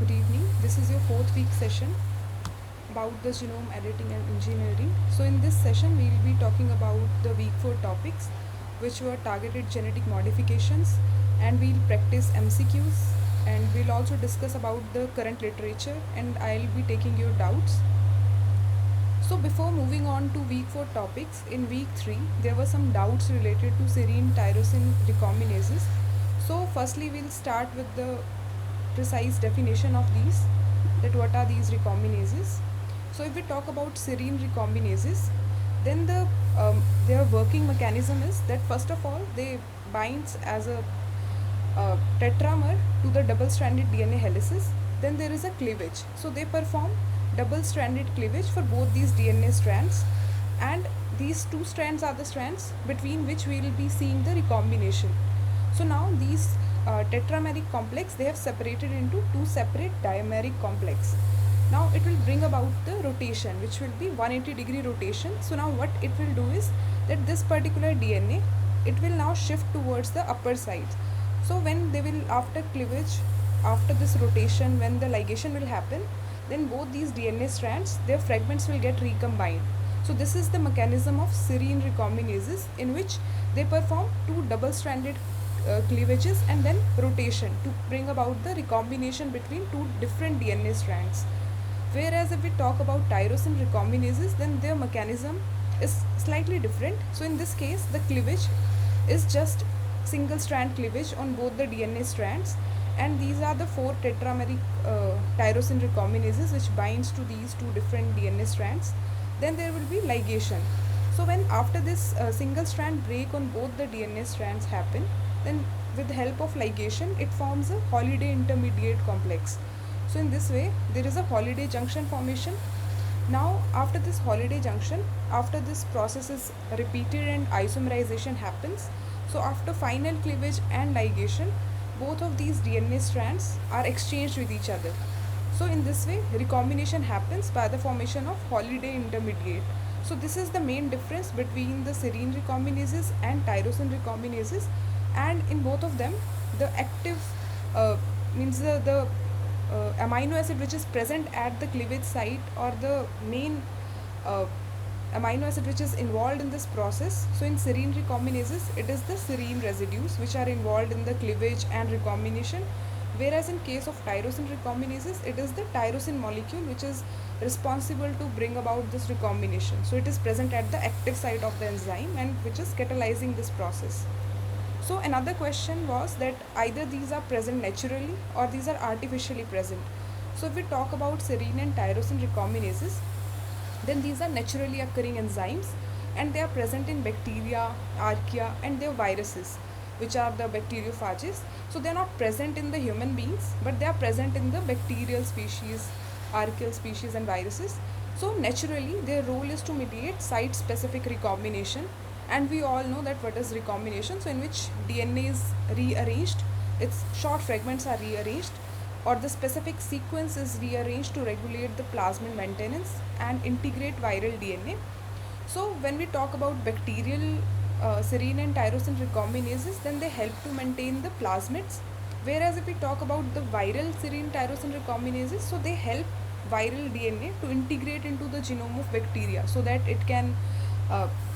Good evening. This is your fourth week session about the genome editing and engineering. So in this session we will be talking about the week 4 topics which were targeted genetic modifications, and we'll practice MCQs, and we'll also discuss about the current literature, and I'll be taking your doubts. So before moving on to week 4 topics, in week 3 there were some doubts related to serine tyrosine recombinases. So firstly we'll start with the precise definition of these, that what are these recombinases. So if we talk about serine recombinases, then their working mechanism is that first of all they binds as a tetramer to the double-stranded DNA helices. Then there is a cleavage. So they perform double-stranded cleavage for both these DNA strands, and these two strands are the strands between which we will be seeing the recombination. So now these tetrameric complex, they have separated into two separate dimeric complex. Now it will bring about the rotation, which will be 180-degree rotation. So now what it will do is that this particular DNA, it will now shift towards the upper side. So when they will, after cleavage, after this rotation, when the ligation will happen, then both these DNA strands, their fragments will get recombined. So this is the mechanism of serine recombinases, in which they perform two double-stranded cleavages and then rotation to bring about the recombination between two different DNA strands. Whereas if we talk about tyrosine recombinases, then their mechanism is slightly different. So in this case, the cleavage is just single strand cleavage on both the DNA strands, and these are the four tetrameric tyrosine recombinases which binds to these two different DNA strands. Then there will be ligation. So when after this single strand break on both the DNA strands happen, then with the help of ligation it forms a holiday intermediate complex. So in this way there is a holiday junction formation. Now after this holiday junction, after this process is repeated and isomerization happens, so after final cleavage and ligation, both of these DNA strands are exchanged with each other. So in this way recombination happens by the formation of holiday intermediate. So this is the main difference between the serine recombinases and tyrosine recombinases, and in both of them the active means the amino acid which is present at the cleavage site, or the main amino acid which is involved in this process. So in serine recombinases it is the serine residues which are involved in the cleavage and recombination, whereas in case of tyrosine recombinases it is the tyrosine molecule which is responsible to bring about this recombination. So it is present at the active site of the enzyme and which is catalyzing this process. So another question was that either these are present naturally or these are artificially present. So if we talk about serine and tyrosine recombinases, then these are naturally occurring enzymes, and they are present in bacteria, archaea, and their viruses, which are the bacteriophages. So they are not present in the human beings, but they are present in the bacterial species, archaeal species, and viruses. So naturally their role is to mediate site-specific recombination, and we all know that what is recombination. So in which DNA is rearranged, its short fragments are rearranged, or the specific sequence is rearranged to regulate the plasmid maintenance and integrate viral DNA. So when we talk about bacterial serine and tyrosine recombinases, then they help to maintain the plasmids, whereas if we talk about the viral serine tyrosine recombinases, so they help viral DNA to integrate into the genome of bacteria so that it can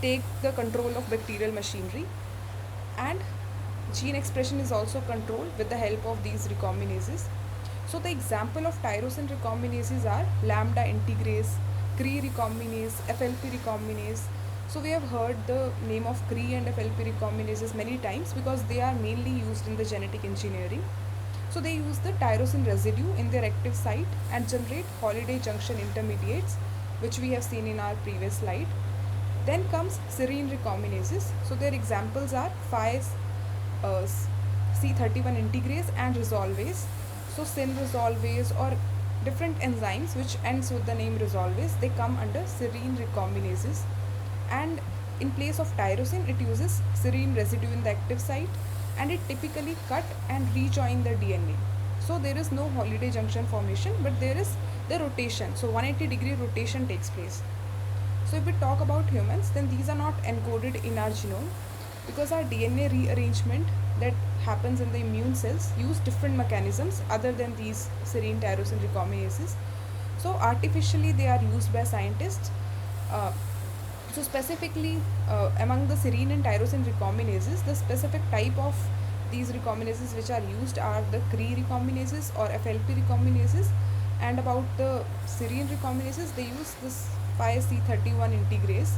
take the control of bacterial machinery, and gene expression is also controlled with the help of these recombinases. So the example of tyrosine recombinases are lambda integrase, Cre recombinase, FLP recombinase. So we have heard the name of Cre and FLP recombinases many times because they are mainly used in the genetic engineering. So they use the tyrosine residue in their active site and generate holiday junction intermediates, which we have seen in our previous slide. Then comes serine recombinases. So their examples are C31 integrase and resolvase. So syn resolvase or different enzymes which ends with the name resolvase, they come under serine recombinases. And in place of tyrosine, it uses serine residue in the active site, and it typically cut and rejoin the DNA. So there is no holiday junction formation, but there is the rotation. So 180-degree rotation takes place. So if we talk about humans, then these are not encoded in our genome because our DNA rearrangement that happens in the immune cells use different mechanisms other than these serine, tyrosine recombinases. So artificially they are used by scientists. Uh, so specifically among the serine and tyrosine recombinases, the specific type of these recombinases which are used are the Cre recombinases or FLP recombinases, and about the serine recombinases they use this 5C31 integrase.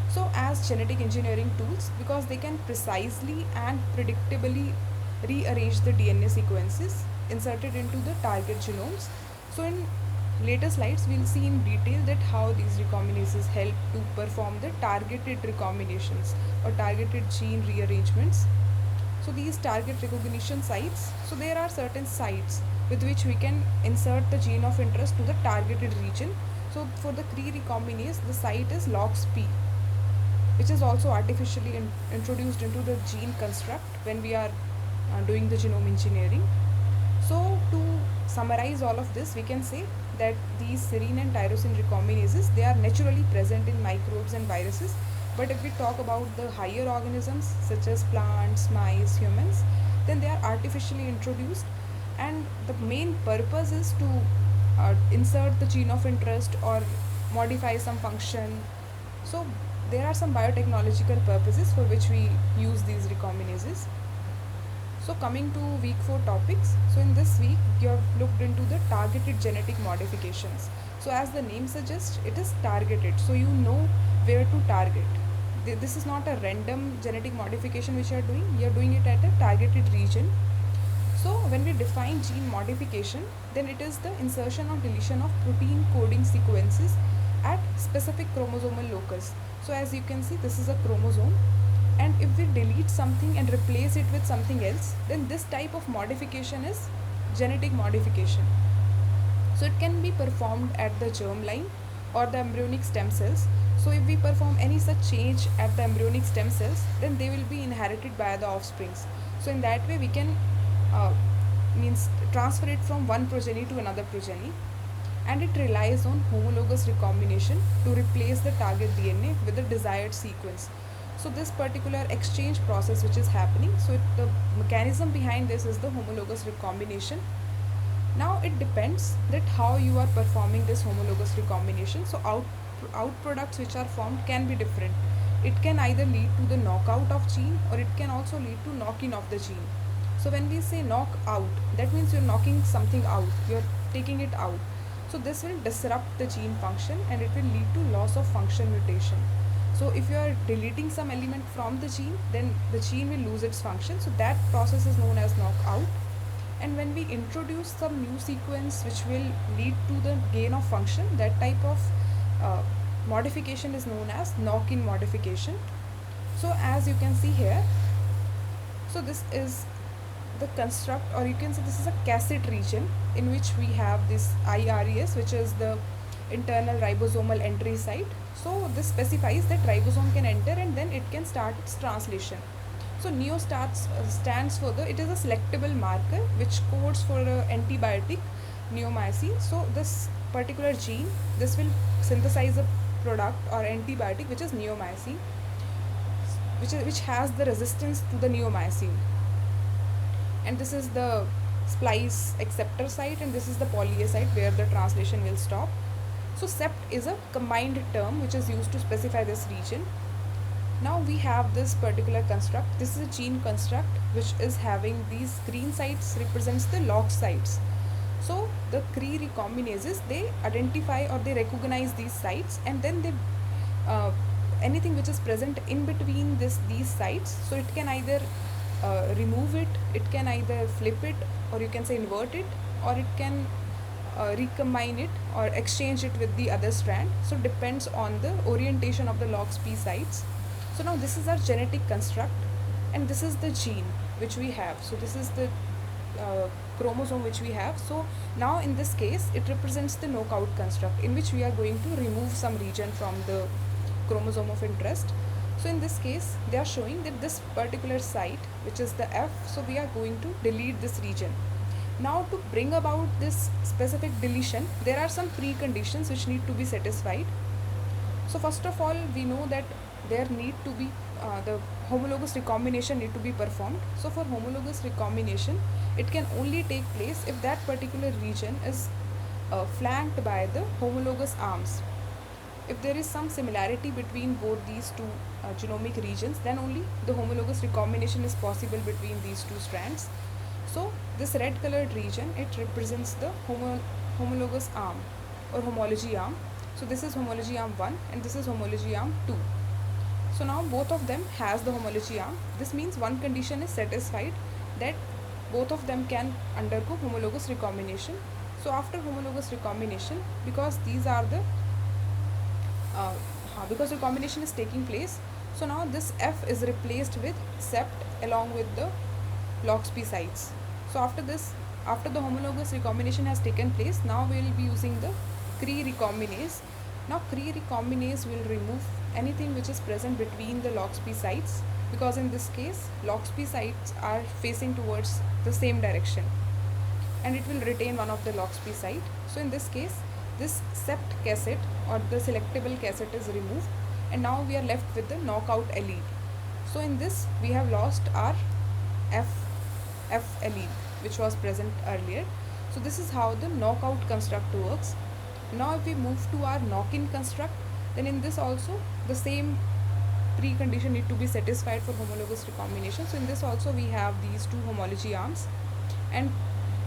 So as genetic engineering tools, because they can precisely and predictably rearrange the DNA sequences inserted into the target genomes. So in later slides we'll see in detail that how these recombinases help to perform the targeted recombinations or targeted gene rearrangements. So these target recognition sites, so there are certain sites with which we can insert the gene of interest to the targeted region. So for the Cre recombinase, the site is LOXP, which is also artificially introduced into the gene construct when we are doing the genome engineering. So to summarize all of this, we can say that these serine and tyrosine recombinases, they are naturally present in microbes and viruses. But if we talk about the higher organisms such as plants, mice, humans, then they are artificially introduced, and the main purpose is to insert the gene of interest or modify some function. So there are some biotechnological purposes for which we use these recombinases. So coming to week 4 topics, so in this week you have looked into the targeted genetic modifications. So as the name suggests, it is targeted, so you know where to target. This is not a random genetic modification which you are doing it at a targeted region. So when we define gene modification, then it is the insertion or deletion of protein coding sequences at specific chromosomal locus. So as you can see, this is a chromosome, and if we delete something and replace it with something else, then this type of modification is genetic modification. So it can be performed at the germline or the embryonic stem cells. So if we perform any such change at the embryonic stem cells, then they will be inherited by the offsprings. So in that way we can transfer it from one progeny to another progeny, and it relies on homologous recombination to replace the target DNA with the desired sequence. So this particular exchange process which is happening, so the mechanism behind this is the homologous recombination. Now it depends that how you are performing this homologous recombination. So out products which are formed can be different. It can either lead to the knockout of gene, or it can also lead to knockin of the gene. So when we say knock out, that means you're knocking something out, you're taking it out. So this will disrupt the gene function and it will lead to loss of function mutation. So if you are deleting some element from the gene, then the gene will lose its function. So that process is known as knockout. And when we introduce some new sequence which will lead to the gain of function, that type of modification is known as knockin modification. So as you can see here, so this is the construct, or you can say this is a cassette region in which we have this IRES, which is the internal ribosomal entry site. So this specifies that ribosome can enter and then it can start its translation. So neo stands for it is a selectable marker which codes for antibiotic neomycin. So this particular gene, this will synthesize a product or antibiotic which is neomycin, which has the resistance to the neomycin. And this is the splice acceptor site, and this is the poly A site where the translation will stop. So sept is a combined term which is used to specify this region. Now we have this particular construct. This is a gene construct which is having these green sites represents the LOX sites. So the Cre recombinases, they identify or they recognize these sites, and then they anything which is present in between these sites, so it can either remove it, it can either flip it, or you can say invert it, or it can recombine it or exchange it with the other strand. So depends on the orientation of the LOXP sites. So now this is our genetic construct, and this is the gene which we have. So this is the chromosome which we have. So now in this case it represents the knockout construct in which we are going to remove some region from the chromosome of interest. So in this case they are showing that this particular site, which is the F, so we are going to delete this region. Now to bring about this specific deletion, there are some preconditions which need to be satisfied. So first of all, we know that there need to be the homologous recombination need to be performed. So for homologous recombination, it can only take place if that particular region is flanked by the homologous arms. If there is some similarity between both these two genomic regions, then only the homologous recombination is possible between these two strands. So this red colored region, it represents the homologous arm or homology arm. So this is homology arm 1 and this is homology arm 2. So now both of them has the homology arm. This means one condition is satisfied, that both of them can undergo homologous recombination. So after homologous recombination, because these are the because recombination is taking place, so now this F is replaced with sept along with the LOXP sites. So after the homologous recombination has taken place, now we will be using the Cre recombinase. Now Cre recombinase will remove anything which is present between the LOXP sites, because in this case LOXP sites are facing towards the same direction, and it will retain one of the LOXP site. So in this case, this sept cassette or the selectable cassette is removed, and now we are left with the knockout allele. So in this we have lost our F allele which was present earlier. So this is how the knockout construct works. Now if we move to our knockin construct, then in this also the same precondition need to be satisfied for homologous recombination. So in this also we have these two homology arms, and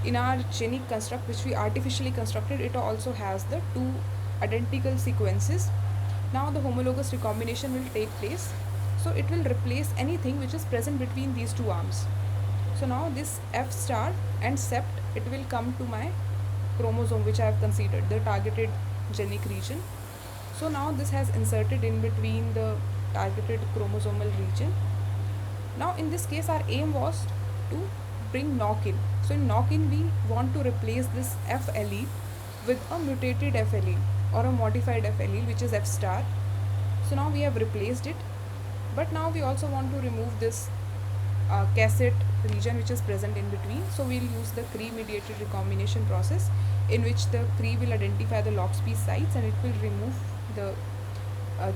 in our genic construct which we artificially constructed, it also has the two identical sequences. Now the homologous recombination will take place, so it will replace anything which is present between these two arms. So now this F star and sept, it will come to my chromosome which I have considered, the targeted genic region. So now this has inserted in between the targeted chromosomal region. Now in this case our aim was to bring knockin. So in knockin we want to replace this F allele with a mutated F allele or a modified F allele which is F star. So now we have replaced it, but now we also want to remove this cassette region which is present in between. So we will use the Cre mediated recombination process, in which the Cre will identify the LOXP sites and it will remove the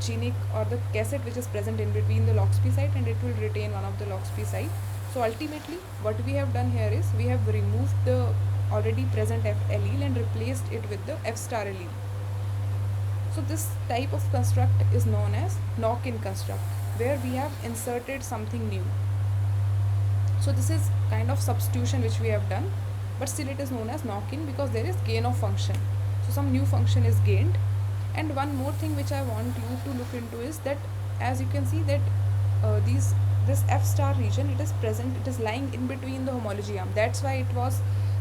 genic or the cassette which is present in between the LOXP site, and it will retain one of the LOXP site. So ultimately what we have done here is we have removed the already present F allele and replaced it with the F star allele. So this type of construct is known as knock-in construct, where we have inserted something new. So this is kind of substitution which we have done, but still it is known as knock-in because there is gain of function. So some new function is gained. And one more thing which I want you to look into is that, as you can see that this F star region, it is present, it is lying in between the homology arm. That's why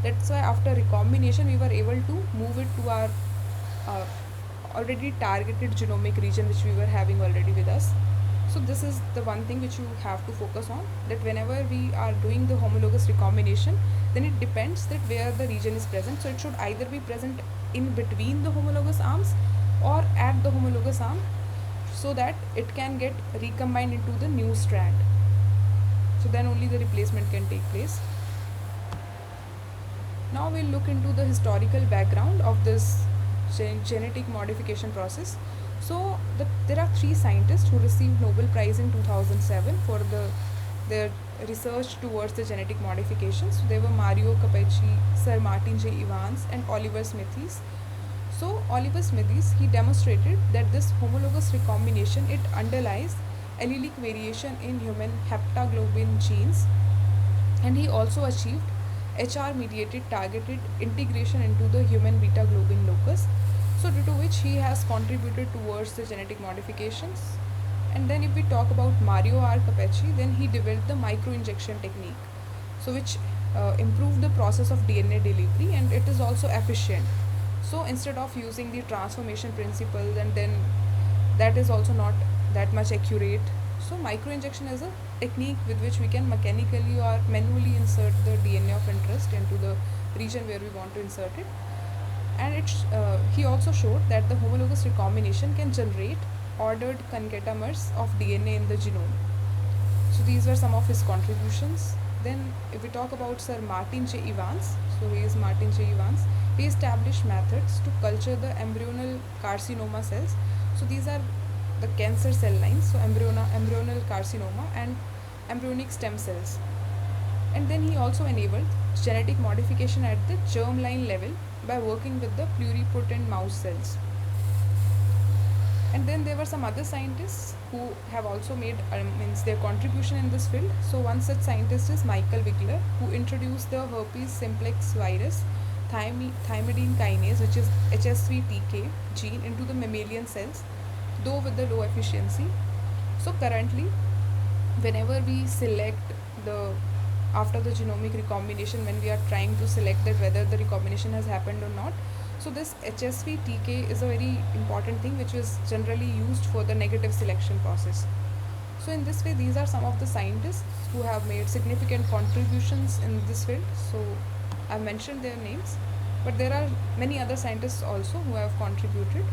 after recombination we were able to move it to our already targeted genomic region which we were having already with us. So this is the one thing which you have to focus on, that whenever we are doing the homologous recombination, then it depends that where the region is present. So it should either be present in between the homologous arms or at the homologous arm, so that it can get recombined into the new strand. So then only the replacement can take place. Now we'll look into the historical background of this genetic modification process. So there are three scientists who received Nobel Prize in 2007 for their research towards the genetic modifications. So they were Mario Capecchi, Sir Martin J. Evans, and Oliver Smithies. So Oliver Smithies, he demonstrated that this homologous recombination, it underlies allelic variation in human haptoglobin genes, and he also achieved HR mediated targeted integration into the human beta globin locus, so due to which he has contributed towards the genetic modifications. And then if we talk about Mario R. Capecchi, then he developed the microinjection technique, so which improved the process of DNA delivery, and it is also efficient. So instead of using the transformation principle, and then that is also not that much accurate. So microinjection is a technique with which we can mechanically or manually insert the DNA of interest into the region where we want to insert it. And he also showed that the homologous recombination can generate ordered concatenamers of DNA in the genome. So these were some of his contributions. Then if we talk about Sir Martin J. Evans, so he is Martin J. Evans, he established methods to culture the embryonal carcinoma cells. So these are the cancer cell lines, so embryonal carcinoma and embryonic stem cells. And then he also enabled genetic modification at the germline level by working with the pluripotent mouse cells. And then there were some other scientists who have also made means their contribution in this field. So one such scientist is Michael Wigler, who introduced the herpes simplex virus thymidine kinase, which is HSV-TK gene, into the mammalian cells, though with the low efficiency. So currently, whenever we select the after the genomic recombination, when we are trying to select that whether the recombination has happened or not, so this HSV-TK is a very important thing which is generally used for the negative selection process. So in this way, these are some of the scientists who have made significant contributions in this field. So I've mentioned their names, but there are many other scientists also who have contributed.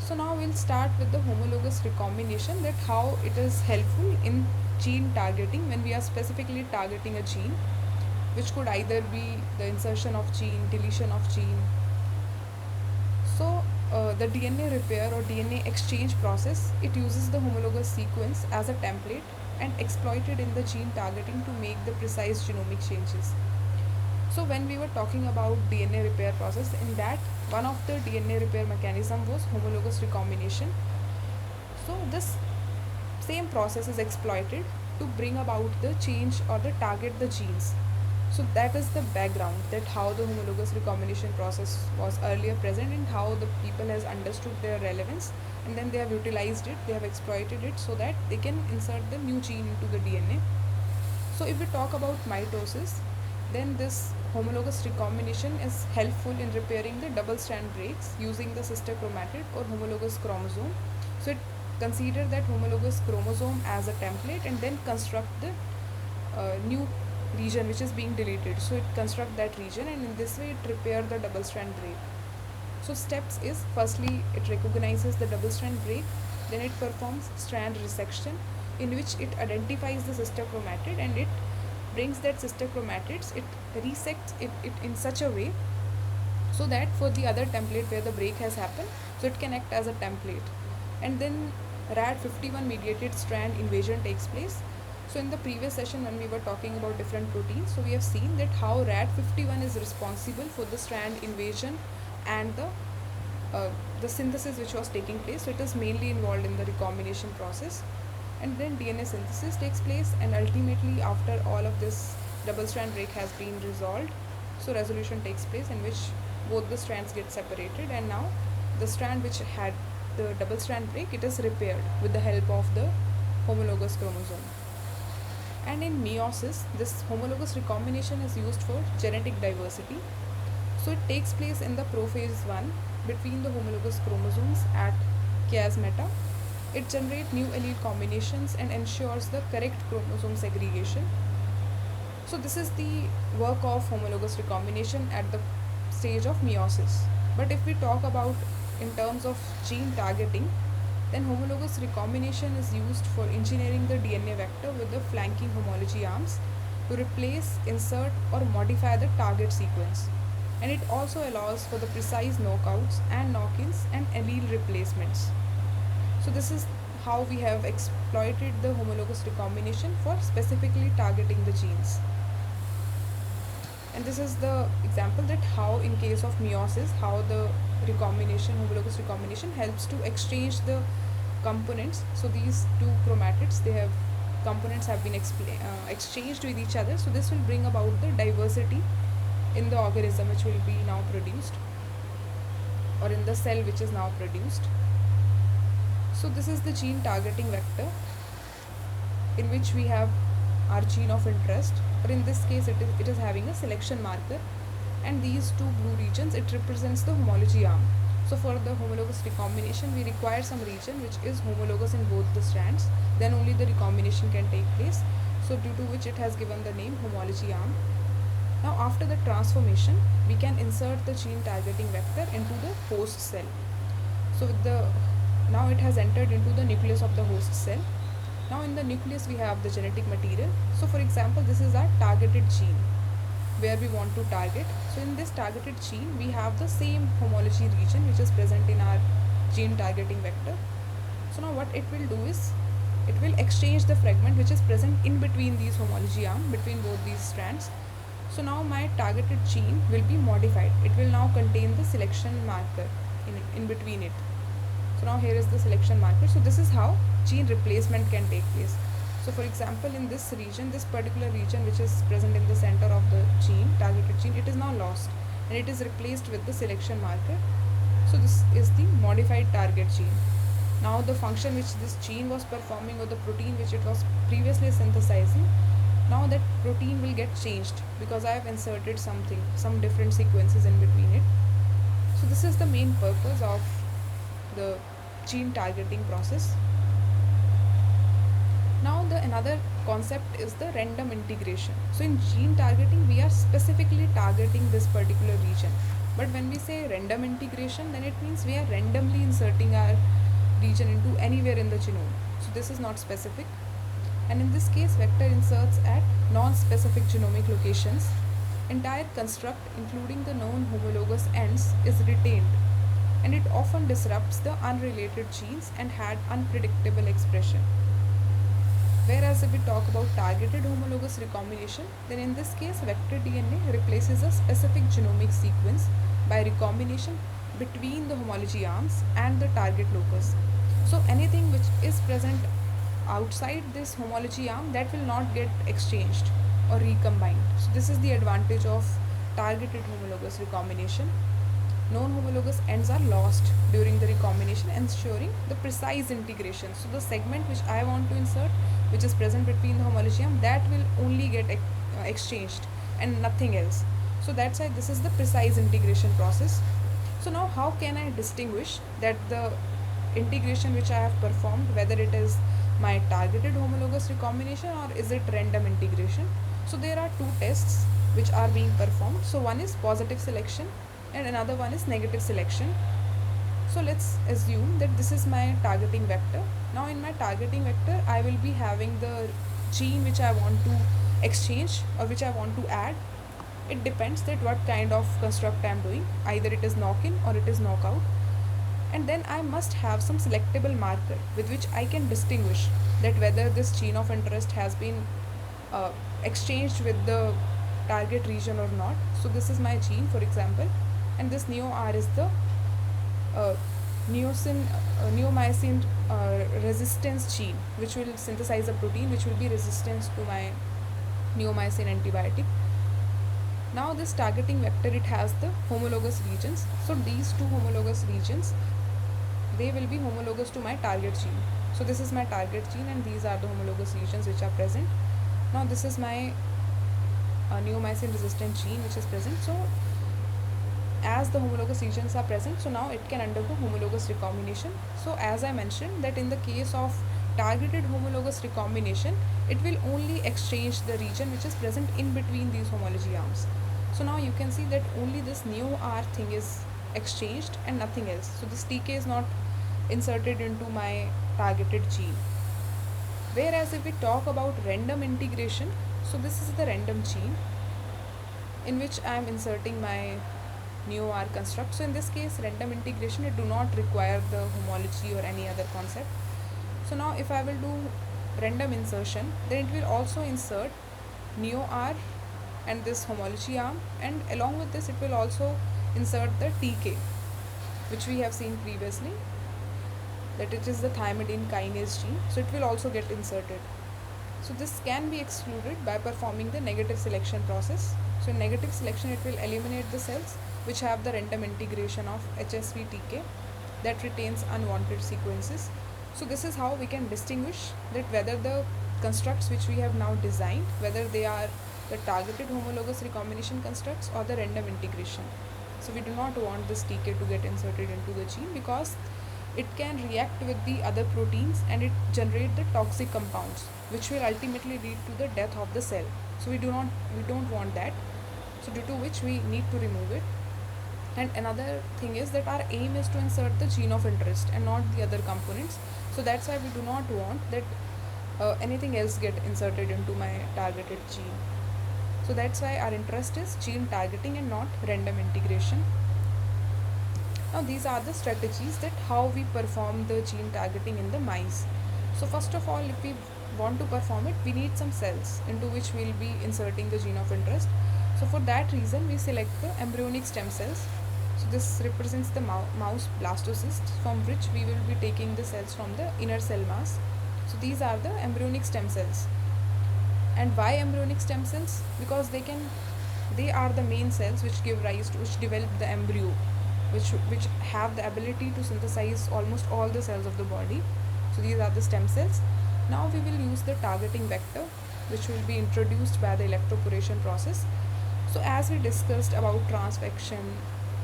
So now we'll start with the homologous recombination, that how it is helpful in gene targeting when we are specifically targeting a gene, which could either be the insertion of gene, deletion of gene. So the DNA repair or DNA exchange process, it uses the homologous sequence as a template and exploited in the gene targeting to make the precise genomic changes. So when we were talking about DNA repair process, in that one of the DNA repair mechanism was homologous recombination. So this same process is exploited to bring about the change or the target the genes. So that is the background, that how the homologous recombination process was earlier present and how the people has understood their relevance, and then they have utilized it, they have exploited it so that they can insert the new gene into the DNA. So if we talk about mitosis, then this homologous recombination is helpful in repairing the double strand breaks using the sister chromatid or homologous chromosome. So it consider that homologous chromosome as a template and then construct the new region which is being deleted. So it construct that region, and in this way it repair the double strand break. So steps is, firstly it recognizes the double strand break, then it performs strand resection, in which it identifies the sister chromatid and it brings that sister chromatids, it resects it in such a way so that for the other template where the break has happened, so it can act as a template. And then RAD51 mediated strand invasion takes place. So in the previous session when we were talking about different proteins, so we have seen that how RAD51 is responsible for the strand invasion and the synthesis which was taking place. So it is mainly involved in the recombination process. And then DNA synthesis takes place, and ultimately after all of this double strand break has been resolved, so resolution takes place in which both the strands get separated, and now the strand which had the double strand break, it is repaired with the help of the homologous chromosome. And in meiosis, this homologous recombination is used for genetic diversity. So it takes place in the prophase 1 between the homologous chromosomes at chiasmata. It generates new allele combinations and ensures the correct chromosome segregation. So this is the work of homologous recombination at the stage of meiosis. But if we talk about in terms of gene targeting, then homologous recombination is used for engineering the DNA vector with the flanking homology arms to replace, insert or modify the target sequence. And it also allows for the precise knockouts and knockins and allele replacements. So this is how we have exploited the homologous recombination for specifically targeting the genes. And this is the example that how in case of meiosis, how the homologous recombination helps to exchange the components. So these two chromatids, components have been exchanged with each other. So this will bring about the diversity in the organism which will be now produced, or in the cell which is now produced. So this is the gene targeting vector in which we have our gene of interest, or in this case it is having a selection marker, and these two blue regions, it represents the homology arm. So for the homologous recombination we require some region which is homologous in both the strands, then only the recombination can take place. So due to which it has given the name homology arm. Now after the transformation we can insert the gene targeting vector into the host cell. So now it has entered into the nucleus of the host cell. Now in the nucleus we have the genetic material. So for example, this is our targeted gene where we want to target. So in this targeted gene we have the same homology region which is present in our gene targeting vector. So now what it will do is, it will exchange the fragment which is present in between these homology arm, between both these strands. So now my targeted gene will be modified. It will now contain the selection marker in between it. So now here is the selection marker. So this is how gene replacement can take place. So for example, in this region, this particular region which is present in the center of the gene, targeted gene, it is now lost and it is replaced with the selection marker. So this is the modified target gene. Now the function which this gene was performing, or the protein which it was previously synthesizing, now that protein will get changed because I have inserted something, some different sequences in between it. So this is the main purpose of the gene targeting process. Now the another concept is the random integration. So in gene targeting, we are specifically targeting this particular region. But when we say random integration, then it means we are randomly inserting our region into anywhere in the genome. So this is not specific. And in this case, vector inserts at non-specific genomic locations. Entire construct, including the known homologous ends, is retained, and it often disrupts the unrelated genes and had unpredictable expression. Whereas if we talk about targeted homologous recombination, then in this case, vector DNA replaces a specific genomic sequence by recombination between the homology arms and the target locus. So anything which is present outside this homology arm, that will not get exchanged or recombined. So this is the advantage of targeted homologous recombination. Known homologous ends are lost during the recombination, ensuring the precise integration. So the segment which I want to insert, which is present between the homology arm, that will only get exchanged and nothing else. So that's why this is the precise integration process. So now how can I distinguish that the integration which I have performed, whether it is my targeted homologous recombination or is it random integration? So there are two tests which are being performed. So one is positive selection and another one is negative selection. So let's assume that this is my targeting vector. Now in my targeting vector, I will be having the gene which I want to exchange or which I want to add. It depends that what kind of construct I am doing. Either it is knock-in or it is knockout. And then I must have some selectable marker with which I can distinguish that whether this gene of interest has been exchanged with the target region or not. So this is my gene, for example, and this neo-R is the neomycin resistance gene, which will synthesize a protein which will be resistant to my neomycin antibiotic. Now this targeting vector, it has the homologous regions. So these two homologous regions, they will be homologous to my target gene. So this is my target gene and these are the homologous regions which are present. Now this is my neomycin resistant gene which is present. So as the homologous regions are present, so now it can undergo homologous recombination. So as I mentioned that in the case of targeted homologous recombination, it will only exchange the region which is present in between these homology arms. So now you can see that only this neo-R thing is exchanged and nothing else. So this TK is not inserted into my targeted gene. Whereas if we talk about random integration, so this is the random gene in which I am inserting my neo-R construct. So in this case, random integration, it do not require the homology or any other concept. So now if I will do random insertion, then it will also insert neo-R and this homology arm, and along with this it will also insert the TK, which we have seen previously, that it is the thymidine kinase gene. So it will also get inserted. So this can be excluded by performing the negative selection process. So in negative selection, it will eliminate the cells which have the random integration of HSV TK that retains unwanted sequences. So this is how we can distinguish that whether the constructs which we have now designed, whether they are the targeted homologous recombination constructs or the random integration. So we do not want this TK to get inserted into the gene because it can react with the other proteins and it generate the toxic compounds which will ultimately lead to the death of the cell. So we don't want that. So due to which we need to remove it. And another thing is that our aim is to insert the gene of interest and not the other components. So that's why we do not want that anything else get inserted into my targeted gene. So that's why our interest is gene targeting and not random integration. Now these are the strategies that how we perform the gene targeting in the mice. So first of all, if we want to perform it, we need some cells into which we will be inserting the gene of interest. So for that reason, we select the embryonic stem cells. So this represents the mouse blastocyst, from which we will be taking the cells from the inner cell mass. So these are the embryonic stem cells. And why embryonic stem cells? Because they are the main cells which give rise to, which develop the embryo, which have the ability to synthesize almost all the cells of the body. So these are the stem cells. Now we will use the targeting vector, which will be introduced by the electroporation process. So as we discussed about transfection,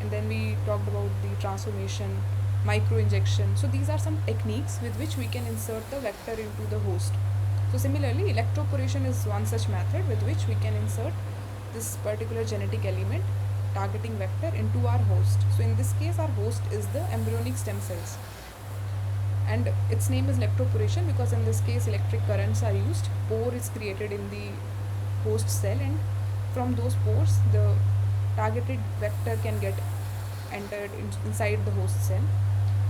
and then we talked about the transformation, microinjection. So these are some techniques with which we can insert the vector into the host. So similarly, electroporation is one such method with which we can insert this particular genetic element, targeting vector, into our host. So in this case, our host is the embryonic stem cells, and its name is electroporation because in this case electric currents are used. Pore is created in the host cell, and from those pores the targeted vector can get entered inside the host cell.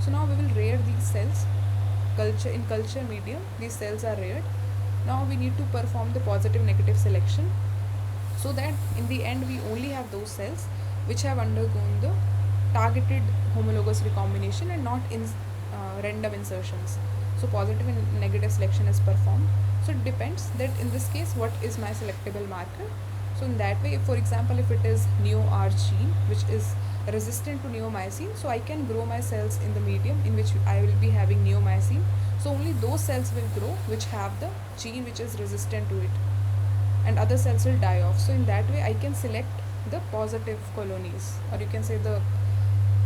So now we will rear these cells. In culture medium, these cells are reared. Now we need to perform the positive negative selection, so that in the end we only have those cells which have undergone the targeted homologous recombination and not in random insertions. So positive and negative selection is performed. So it depends that in this case what is my selectable marker. So in that way, for example, if it is neo-R gene which is resistant to neomycin, so I can grow my cells in the medium in which I will be having neomycin. So only those cells will grow which have the gene which is resistant to it, and other cells will die off. So in that way I can select the positive colonies, or you can say the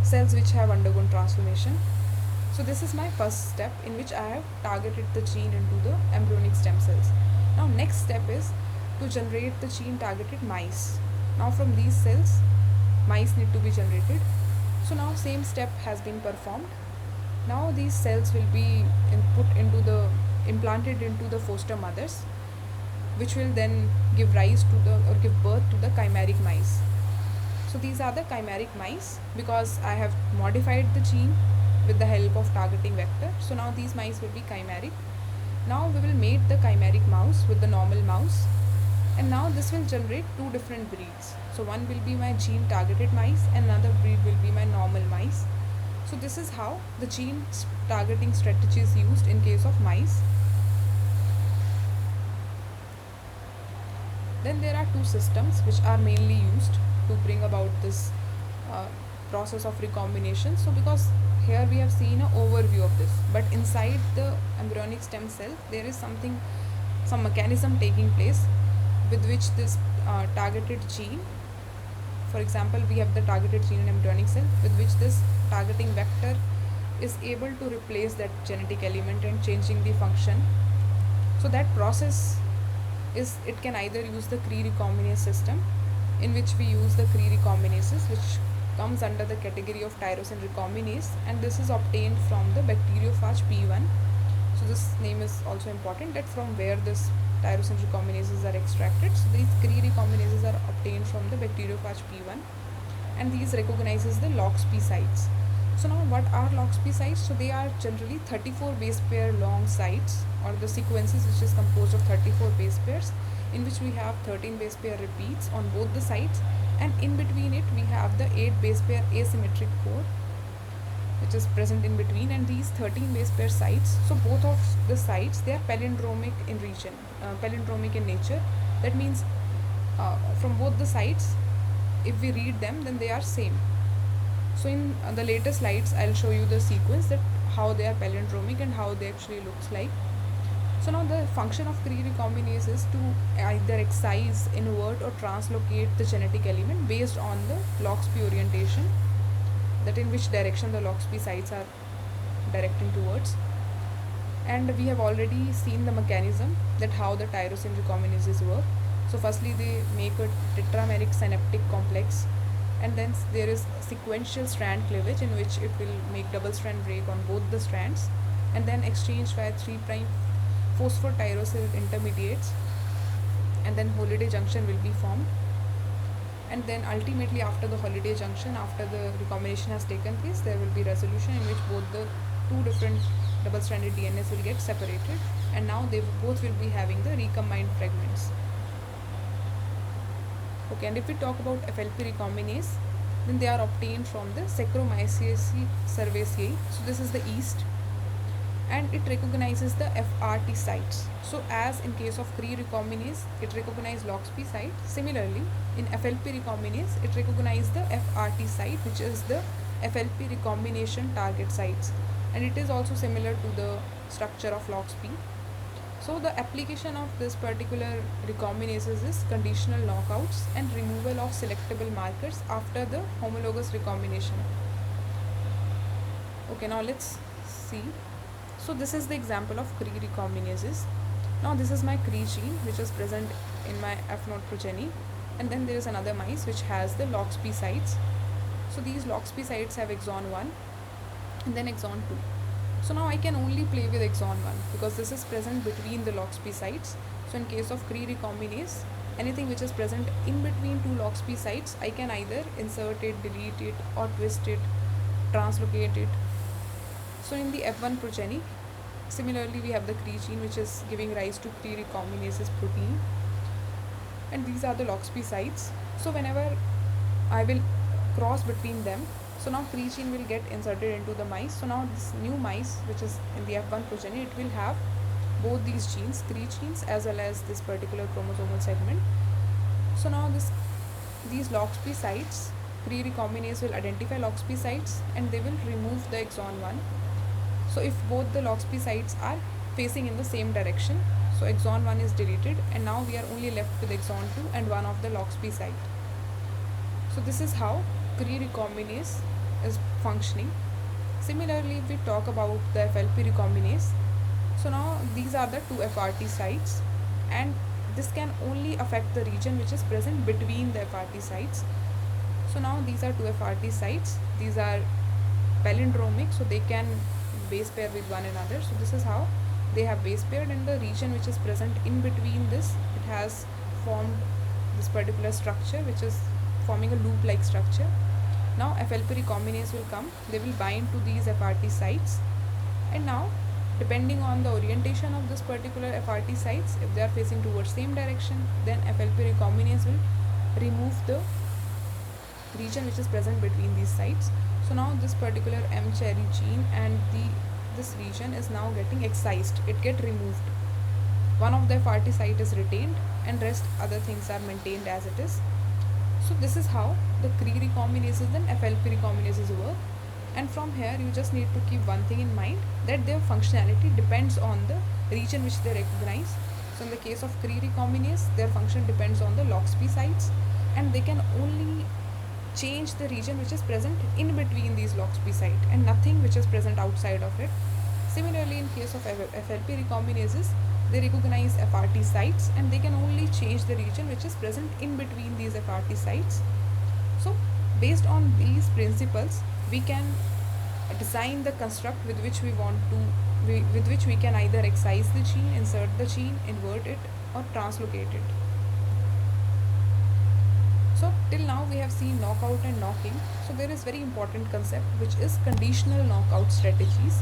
cells which have undergone transformation. So this is my first step in which I have targeted the gene into the embryonic stem cells. Now next step is to generate the gene targeted mice. Now from these cells mice need to be generated. So now same step has been performed. Now these cells will be implanted into the foster mothers, which will then give rise to give birth to the chimeric mice. So these are the chimeric mice because I have modified the gene with the help of targeting vector. So now these mice will be chimeric. Now we will mate the chimeric mouse with the normal mouse, and now this will generate two different breeds. So one will be my gene targeted mice and another breed will be my normal mice. So this is how the gene targeting strategy is used in case of mice. Then there are two systems which are mainly used to bring about this process of recombination. So because here we have seen an overview of this, but inside the embryonic stem cell there is some mechanism taking place with which this targeted gene, for example we have the targeted gene in embryonic cell, with which this targeting vector is able to replace that genetic element and changing the function. So that process is, it can either use the Cre-recombinase system, in which we use the Cre-recombinases, which comes under the category of tyrosine recombinase, and this is obtained from the bacteriophage P1. So this name is also important, that from where this tyrosine recombinases are extracted. So these Cre-recombinases are obtained from the bacteriophage P1, and these recognizes the LOXP sites. So now what are LOXP sites? So they are generally 34 base pair long sites, or the sequences which is composed of 34 base pairs, in which we have 13 base pair repeats on both the sides, and in between it we have the 8 base pair asymmetric core which is present in between, and these 13 base pair sites, so both of the sites they are palindromic in region, palindromic in nature. That means from both the sides, if we read them, then they are same. So in the later slides I'll show you the sequence, that how they are palindromic and how they actually looks like. So now the function of Cre-recombinase is to either excise, invert or translocate the genetic element based on the LOXP orientation, that in which direction the LOXP sites are directing towards. And we have already seen the mechanism, that how the tyrosine recombinases work. So firstly they make a tetrameric synaptic complex, and then there is sequential strand cleavage, in which it will make double strand break on both the strands, and then exchange via 3' phosphotyrosyl intermediates, and then holiday junction will be formed. and then ultimately after the holiday junction, after the recombination has taken place, there will be resolution in which both the two different double-stranded DNAs will get separated, and now they both will be having the recombined fragments. Okay, and if we talk about FLP recombinase, then they are obtained from the Saccharomyces cerevisiae. So this is the yeast, and it recognizes the FRT sites. So as in case of Cre recombinase, it recognizes LOXP site. Similarly, in FLP recombinase, it recognizes the FRT site, which is the FLP recombination target sites, and it is also similar to the structure of LOXP. So the application of this particular recombinases is conditional knockouts and removal of selectable markers after the homologous recombination. Okay, now let's see. So this is the example of Cre recombinases. Now this is my Cre gene which is present in my F0 progeny, and then there is another mice which has the LOXP sites. So these LOXP sites have exon 1 and then exon 2. So now I can only play with exon 1 because this is present between the LOXP sites. So in case of Cre recombinase, anything which is present in between two LOXP sites, I can either insert it, delete it, or twist it, translocate it. So in the F1 progeny, similarly we have the Cre gene which is giving rise to Cre recombinases protein, and these are the LOXP sites. So whenever I will cross between them, so now Cre gene will get inserted into the mice. So now this new mice which is in the F1 progeny, it will have both these genes, Cre genes as well as this particular chromosomal segment. So now these LOXP sites, Cre recombinase will identify LOXP sites and they will remove the exon 1. So if both the LOXP sites are facing in the same direction, so exon 1 is deleted, and now we are only left with exon 2 and one of the LOXP site. So this is how Cre recombinase is functioning. Similarly, if we talk about the FLP recombinase, so now these are the two FRT sites, and this can only affect the region which is present between the FRT sites. So now these are two FRT sites. These are palindromic, so they can base pair with one another. So this is how they have base paired, and the region which is present in between this, it has formed this particular structure which is forming a loop like structure. Now FLP recombinase will come, they will bind to these FRT sites, and now depending on the orientation of this particular FRT sites, if they are facing towards same direction, then FLP recombinase will remove the region which is present between these sites. So now this particular M cherry gene and this region is now getting excised, it get removed. One of the FRT site is retained and rest other things are maintained as it is. So this is how the Cre recombinases and FLP recombinases work, and from here you just need to keep one thing in mind, that their functionality depends on the region which they recognize. So in the case of Cre recombinase, their function depends on the LOXP sites, and they can only change the region which is present in between these LOXP site and nothing which is present outside of it. Similarly, in case of FLP recombinases, they recognize FRT sites and they can only change the region which is present in between these FRT sites. So based on these principles, we can design the construct with which we want to, with which we can either excise the gene, insert the gene, invert it, or translocate it. So till now we have seen knockout and knocking. So there is very important concept which is conditional knockout strategies.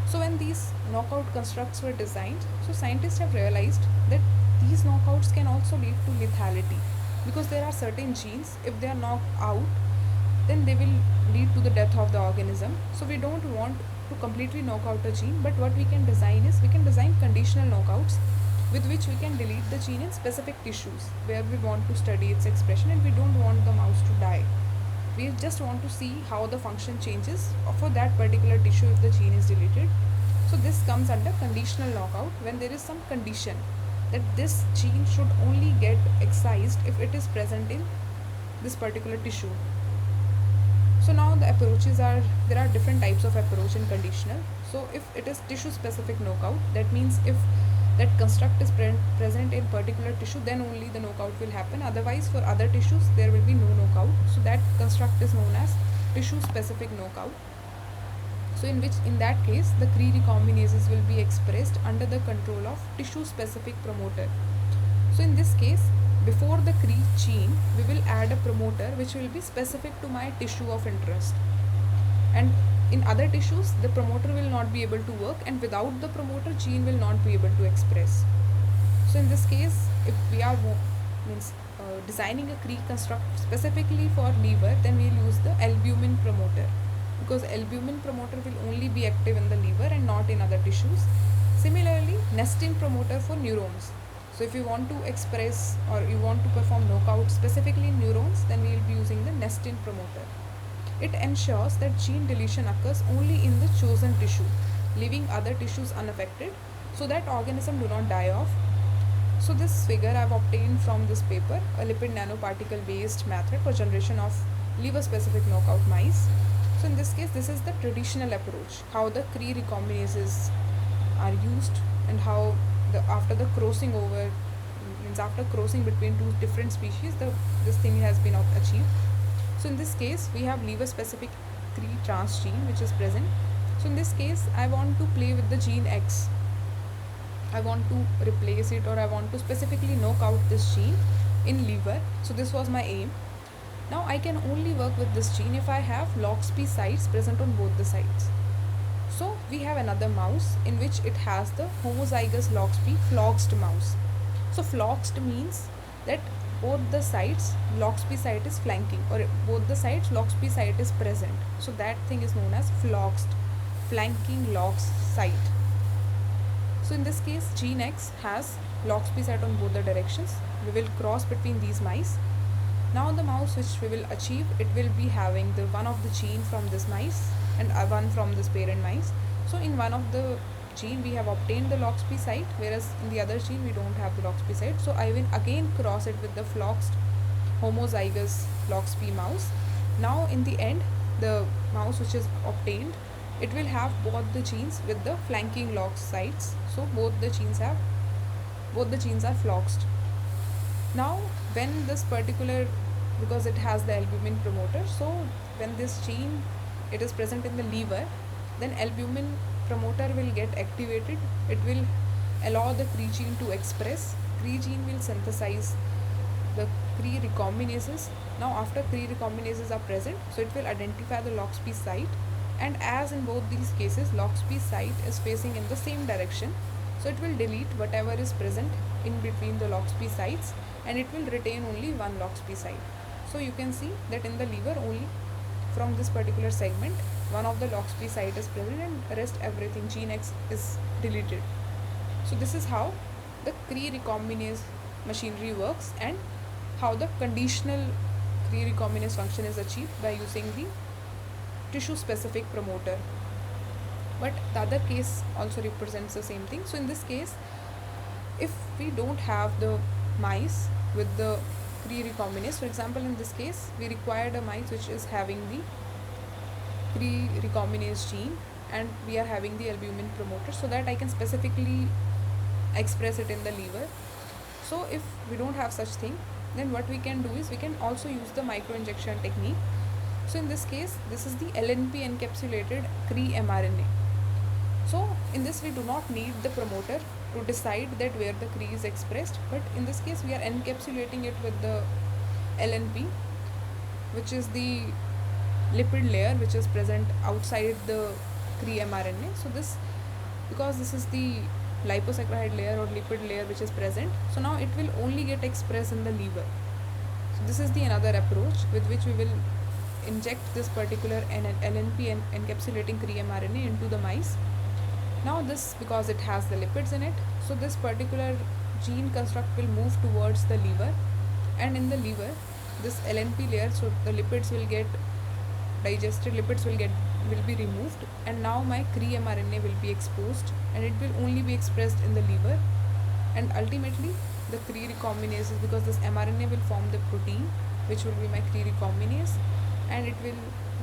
So when these knockout constructs were designed, so scientists have realized that these knockouts can also lead to lethality, because there are certain genes, if they are knocked out, then they will lead to the death of the organism. So we don't want to completely knock out a gene, but what we can design is, we can design conditional knockouts with which we can delete the gene in specific tissues where we want to study its expression and we don't want the mouse to die. We just want to see how the function changes for that particular tissue if the gene is deleted. So this comes under conditional knockout, when there is some condition that this gene should only get excised if it is present in this particular tissue. So now the approaches are, there are different types of approach in conditional. So if it is tissue specific knockout, that means if that construct is present in particular tissue, then only the knockout will happen. Otherwise, for other tissues, there will be no knockout. So that construct is known as tissue specific knockout. So in that case, the Cre recombinases will be expressed under the control of tissue specific promoter. So in this case, before the Cre gene, we will add a promoter which will be specific to my tissue of interest. And in other tissues, the promoter will not be able to work, and without the promoter, gene will not be able to express. So in this case, if we are designing a Cre construct specifically for liver, then we'll use the albumin promoter, because albumin promoter will only be active in the liver and not in other tissues. Similarly, nestin promoter for neurons. So if you want to express or you want to perform knockout specifically in neurons, then we will be using the nestin promoter. It ensures that gene deletion occurs only in the chosen tissue, leaving other tissues unaffected, so that organism do not die off. So this figure I have obtained from this paper, a lipid nanoparticle based method for generation of liver specific knockout mice. So in this case, this is the traditional approach, how the Cre recombinases are used, and how after the crossing over, means after crossing between two different species, this thing has been achieved. So in this case, we have liver specific Cre transgene which is present. So in this case, I want to play with the gene X. I want to replace it, or I want to specifically knock out this gene in liver. So this was my aim. Now I can only work with this gene if I have LOXP sites present on both the sides. So we have another mouse in which it has the homozygous LOXP floxed mouse. So floxed means that both the sides LOXP site is flanking, or both the sides LOXP site is present. So that thing is known as floxed, flanking LOX site. So in this case, gene X has LOXP site on both the directions. We will cross between these mice. Now the mouse which we will achieve, it will be having the one of the gene from this mice and one from this parent mice. So in one of the gene we have obtained the LOXP site, whereas in the other gene we don't have the LOXP site. So I will again cross it with the floxed homozygous LOXP mouse. Now in the end, the mouse which is obtained, it will have both the genes with the flanking LOX sites. So both the genes are floxed. Now when this particular, because it has the albumin promoter, so when this gene it is present in the liver, then albumin promoter will get activated. It will allow the Cre gene to express. Cre gene will synthesize the Cre recombinases. Now after Cre recombinases are present, so it will identify the LOXP site, and as in both these cases LOXP site is facing in the same direction, so it will delete whatever is present in between the LOXP sites, and it will retain only one LOXP site. So you can see that in the liver, only from this particular segment one of the LOXP site is present, and rest everything gene X is deleted. So this is how the Cre recombinase machinery works, and how the conditional Cre recombinase function is achieved by using the tissue specific promoter. But the other case also represents the same thing. So in this case, if we don't have the mice with the Cre recombinase, for example in this case we required a mice which is having the Cre recombinase gene, and we are having the albumin promoter, so that I can specifically express it in the liver. So if we don't have such thing, then what we can do is we can also use the microinjection technique. So in this case, this is the LNP encapsulated Cre mRNA. So in this we do not need the promoter to decide that where the Cre is expressed, but in this case we are encapsulating it with the LNP, which is the lipid layer which is present outside the Cre mRNA. So this, because this is the liposaccharide layer or lipid layer which is present, so now it will only get expressed in the liver. So this is the another approach with which we will inject this particular LNP encapsulating Cre mRNA into the mice. Now this, because it has the lipids in it, so this particular gene construct will move towards the liver, and in the liver this LNP layer, so the lipids will get digested, lipids will be removed, and now my Cre mRNA will be exposed, and it will only be expressed in the liver. And ultimately the Cre recombinases, because this mRNA will form the protein which will be my Cre recombinase, and it will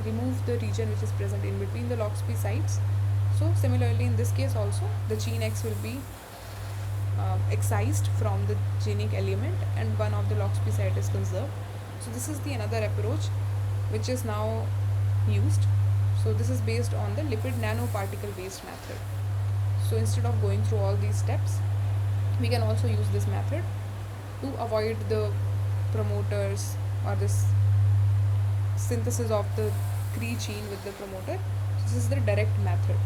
remove the region which is present in between the LOXP sites. So similarly in this case also, the gene X will be excised from the genic element, and one of the LOXP site is conserved. So this is the another approach which is now used. So this is based on the lipid nanoparticle based method. So instead of going through all these steps, we can also use this method to avoid the promoters or this synthesis of the Cre gene with the promoter. This is the direct method.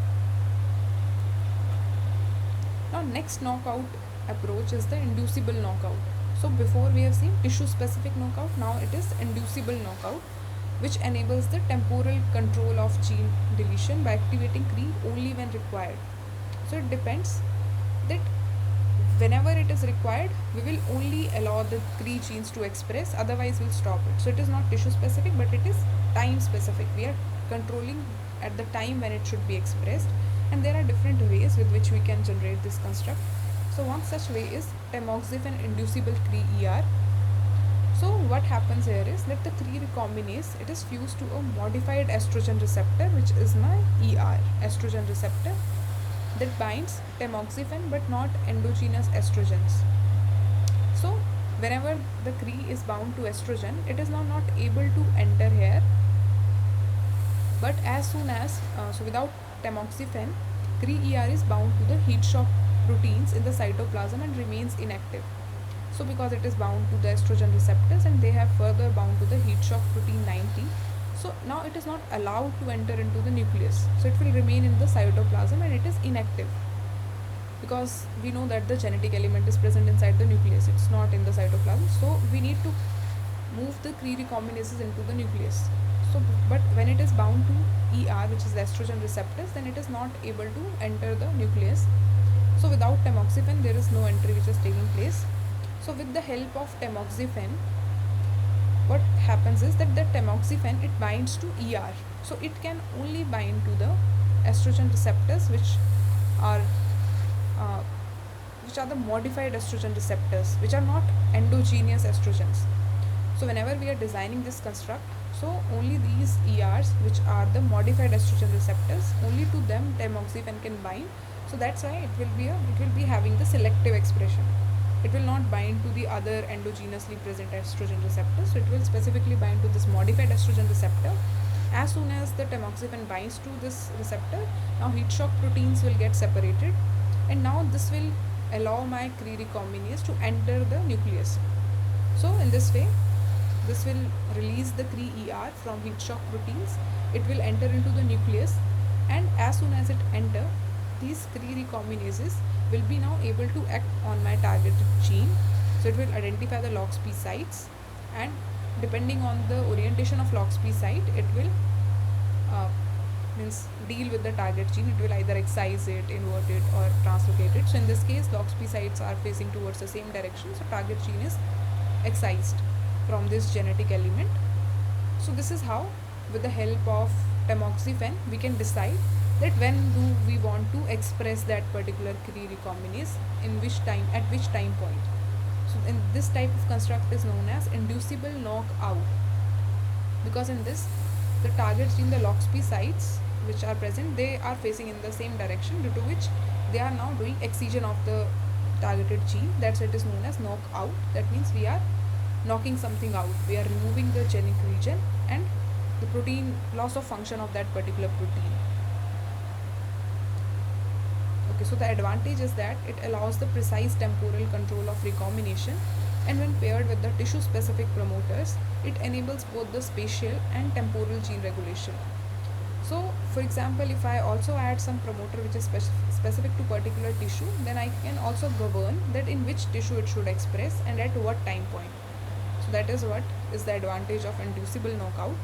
Now next knockout approach is the inducible knockout. So before we have seen tissue specific knockout, now it is inducible knockout, which enables the temporal control of gene deletion by activating Cre only when required. So it depends that whenever it is required, we will only allow the Cre genes to express, otherwise we'll stop it. So it is not tissue specific, but it is time specific. We are controlling at the time when it should be expressed, and there are different ways with which we can generate this construct. So one such way is tamoxifen inducible Cre-ER. So what happens here is that the Cre recombinase, it is fused to a modified estrogen receptor, which is my ER estrogen receptor, that binds tamoxifen but not endogenous estrogens. So whenever the Cre is bound to estrogen, it is now not able to enter here, but as soon as so without tamoxifen, Cre-ER is bound to the heat shock proteins in the cytoplasm and remains inactive. So because it is bound to the estrogen receptors and they have further bound to the heat shock protein 90, so now it is not allowed to enter into the nucleus. So it will remain in the cytoplasm and it is inactive, because we know that the genetic element is present inside the nucleus, it's not in the cytoplasm. So we need to move the Cre recombinases into the nucleus. So but when it is bound to ER, which is the estrogen receptors, then it is not able to enter the nucleus. So without tamoxifen, there is no entry which is taking place. So with the help of tamoxifen, what happens is that the tamoxifen, it binds to ER. So it can only bind to the estrogen receptors, which are the modified estrogen receptors, which are not endogenous estrogens. So whenever we are designing this construct, so only these ERs, which are the modified estrogen receptors, only to them tamoxifen can bind. So that's why it will be having the selective expression. It will not bind to the other endogenously present estrogen receptors. So it will specifically bind to this modified estrogen receptor. As soon as the tamoxifen binds to this receptor, now heat shock proteins will get separated, and now this will allow my Cre recombinase to enter the nucleus. So in this way, this will release the Cre-ER from heat shock proteins. It will enter into the nucleus, and as soon as it enter, these Cre recombinases will be now able to act on my targeted gene. So it will identify the LOXP sites, and depending on the orientation of LOXP site, it will deal with the target gene. It will either excise it, invert it, or translocate it. So in this case, LOXP sites are facing towards the same direction, so target gene is excised from this genetic element. So this is how, with the help of tamoxifen, we can decide that when do we want to express that particular Cre recombinase, in which time, at which time point. So in this type of construct is known as inducible knockout, because in this, the target gene, the LOXP sites which are present, they are facing in the same direction, due to which they are now doing excision of the targeted gene. That's why it is known as knockout. That means we are knocking something out, we are removing the genic region and the protein, loss of function of that particular protein. Okay, so the advantage is that it allows the precise temporal control of recombination, and when paired with the tissue specific promoters, it enables both the spatial and temporal gene regulation. So for example, if I also add some promoter which is specific to particular tissue, then I can also govern that in which tissue it should express and at what time point. So that is what is the advantage of inducible knockout.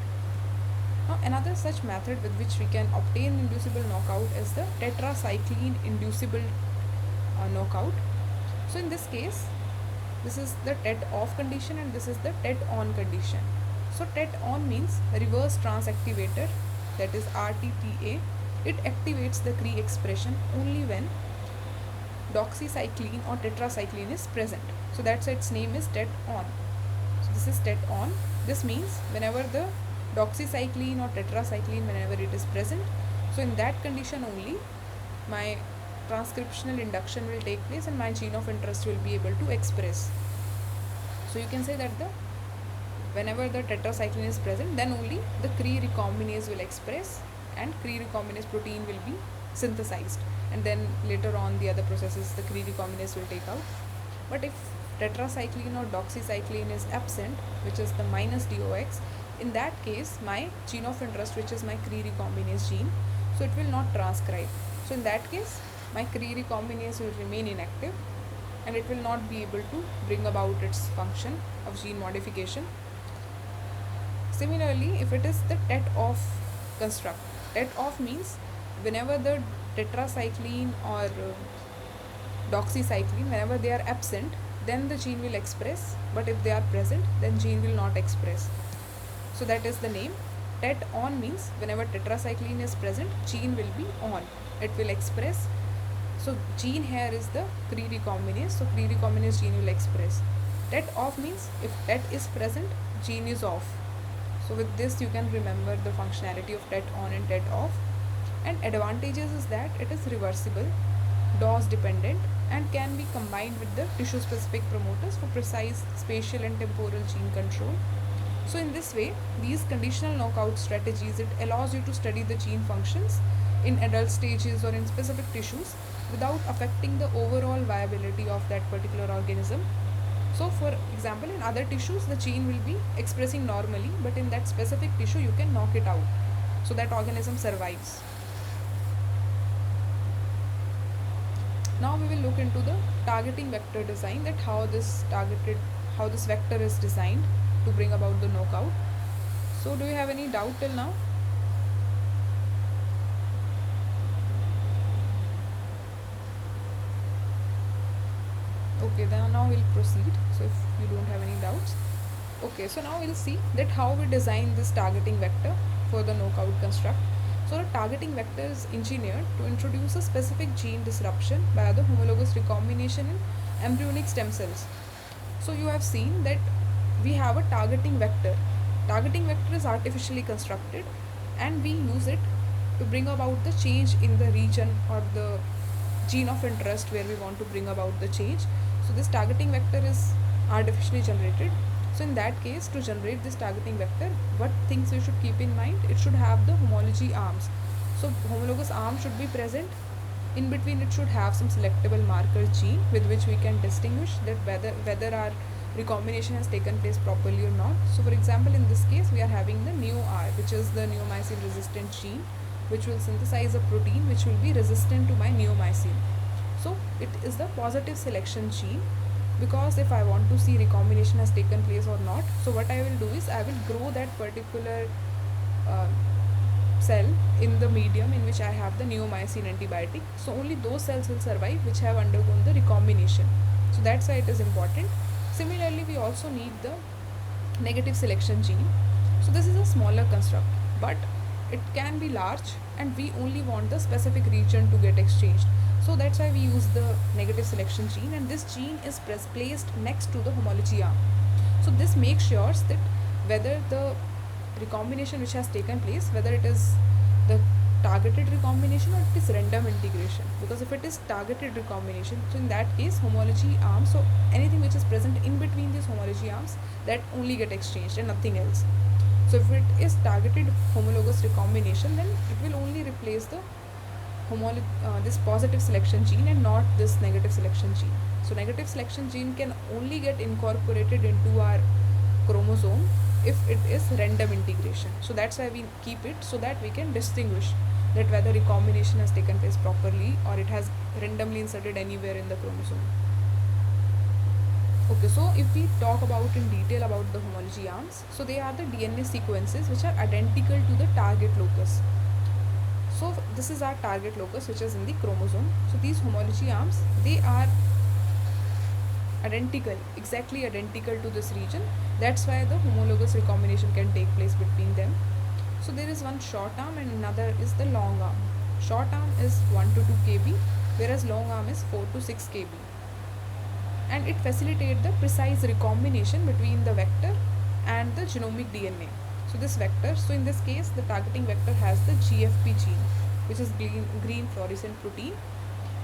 Now another such method with which we can obtain inducible knockout is the tetracycline inducible knockout. So in this case, this is the TET off condition and this is the TET on condition. So TET on means reverse transactivator, that is RTTA. It activates the Cre expression only when doxycycline or tetracycline is present. So that's why its name is TET on. So this is TET on. This means whenever the doxycycline or tetracycline, whenever it is present, so in that condition only my transcriptional induction will take place and my gene of interest will be able to express. So you can say that whenever the tetracycline is present, then only the Cre recombinase will express and Cre recombinase protein will be synthesized, and then later on the other processes the Cre recombinase will take out. But if tetracycline or doxycycline is absent, which is the minus DOX, in that case my gene of interest, which is my Cre recombinase gene, so it will not transcribe. So in that case my Cre recombinase will remain inactive and it will not be able to bring about its function of gene modification. Similarly, if it is the TET-off construct, TET-off means whenever the tetracycline or doxycycline, whenever they are absent, then the gene will express, but if they are present, then gene will not express. So that is the name. TET-on means whenever tetracycline is present, gene will be on, it will express. So gene here is the Cre recombinase, so Cre recombinase gene will express. TET-off means if TET is present, gene is off. So with this you can remember the functionality of TET-on and TET-off. And advantages is that it is reversible, dose dependent, and can be combined with the tissue specific promoters for precise spatial and temporal gene control. So in this way, these conditional knockout strategies, it allows you to study the gene functions in adult stages or in specific tissues without affecting the overall viability of that particular organism. So for example, in other tissues the gene will be expressing normally, but in that specific tissue you can knock it out so that organism survives. Now we will look into the targeting vector design, that how this vector is designed to bring about the knockout. So do you have any doubt till now? Okay, then now we'll proceed. So if you don't have any doubts. Okay, so now we'll see that how we design this targeting vector for the knockout construct. So the targeting vector is engineered to introduce a specific gene disruption by the homologous recombination in embryonic stem cells. So you have seen that we have a targeting vector. Targeting vector is artificially constructed and we use it to bring about the change in the region or the gene of interest where we want to bring about the change. So this targeting vector is artificially generated. So in that case, to generate this targeting vector, what things you should keep in mind? It should have the homology arms. So homologous arm should be present. In between it should have some selectable marker gene with which we can distinguish that whether our recombination has taken place properly or not. So for example, in this case we are having the NeoR, which is the neomycin resistant gene, which will synthesize a protein which will be resistant to my neomycin. So it is the positive selection gene, because if I want to see recombination has taken place or not, so what I will do is I will grow that particular cell in the medium in which I have the neomycin antibiotic. So only those cells will survive which have undergone the recombination. So that's why it is important. Similarly, we also need the negative selection gene. So this is a smaller construct, but it can be large and we only want the specific region to get exchanged. So that's why we use the negative selection gene, and this gene is placed next to the homology arm. So this makes sure that whether the recombination which has taken place, whether it is the targeted recombination or it is random integration, because if it is targeted recombination, so in that case homology arms, so anything which is present in between these homology arms, that only get exchanged and nothing else. So if it is targeted homologous recombination, then it will only replace the this positive selection gene and not this negative selection gene. So negative selection gene can only get incorporated into our chromosome if it is random integration. So that's why we keep it, so that we can distinguish that whether recombination has taken place properly or it has randomly inserted anywhere in the chromosome. Okay, so if we talk about in detail about the homology arms, so they are the DNA sequences which are identical to the target locus. So this is our target locus which is in the chromosome. So these homology arms, they are identical, exactly identical to this region. That's why the homologous recombination can take place between them. So there is one short arm and another is the long arm. Short arm is 1 to 2 kb, whereas long arm is 4 to 6 kb. And it facilitates the precise recombination between the vector and the genomic DNA. So this vector, so in this case the targeting vector has the GFP gene, which is green fluorescent protein.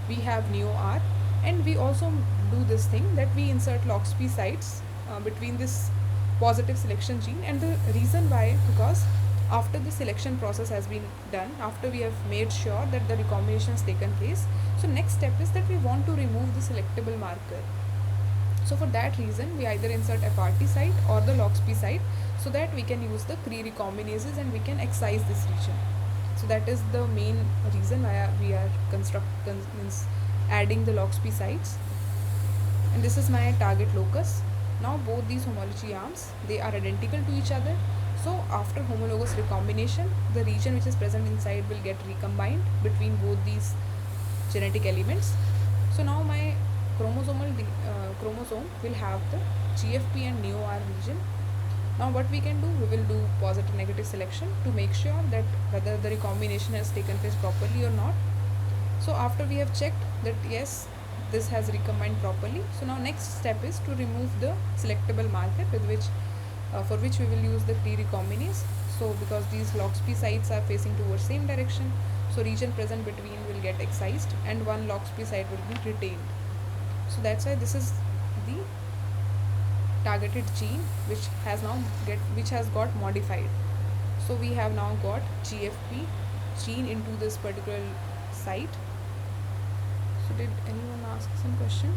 We have NeoR, and we also do this thing that we insert LOXP sites between this positive selection gene. And the reason why, because after the selection process has been done, after we have made sure that the recombination has taken place, so next step is that we want to remove the selectable marker. So for that reason, we either insert FRT site or the LOXP site, so that we can use the recombinases and we can excise this region. So that is the main reason why we are adding the LOXP sites. And this is my target locus. Now both these homology arms, they are identical to each other. So after homologous recombination, the region which is present inside will get recombined between both these genetic elements. So now my chromosome will have the GFP and neo-R region. Now what we can do, we will do positive negative selection to make sure that whether the recombination has taken place properly or not. So after we have checked that yes, this has recombined properly, so now next step is to remove the selectable marker with which for which we will use the recombinase. So because these LOXP sites are facing towards same direction, so region present between will get excised and one LOXP site will be retained. So that's why this is the targeted gene which has got modified. So we have now got GFP gene into this particular site. So did anyone ask some question?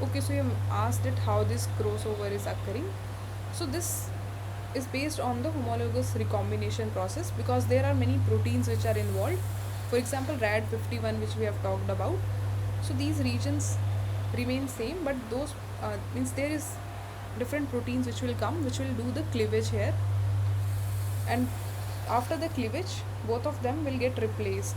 Okay, so you asked it how this crossover is occurring. So this is based on the homologous recombination process, because there are many proteins which are involved. For example, RAD51, which we have talked about. So these regions remain same, but those means there is different proteins which will come, which will do the cleavage here, and after the cleavage both of them will get replaced.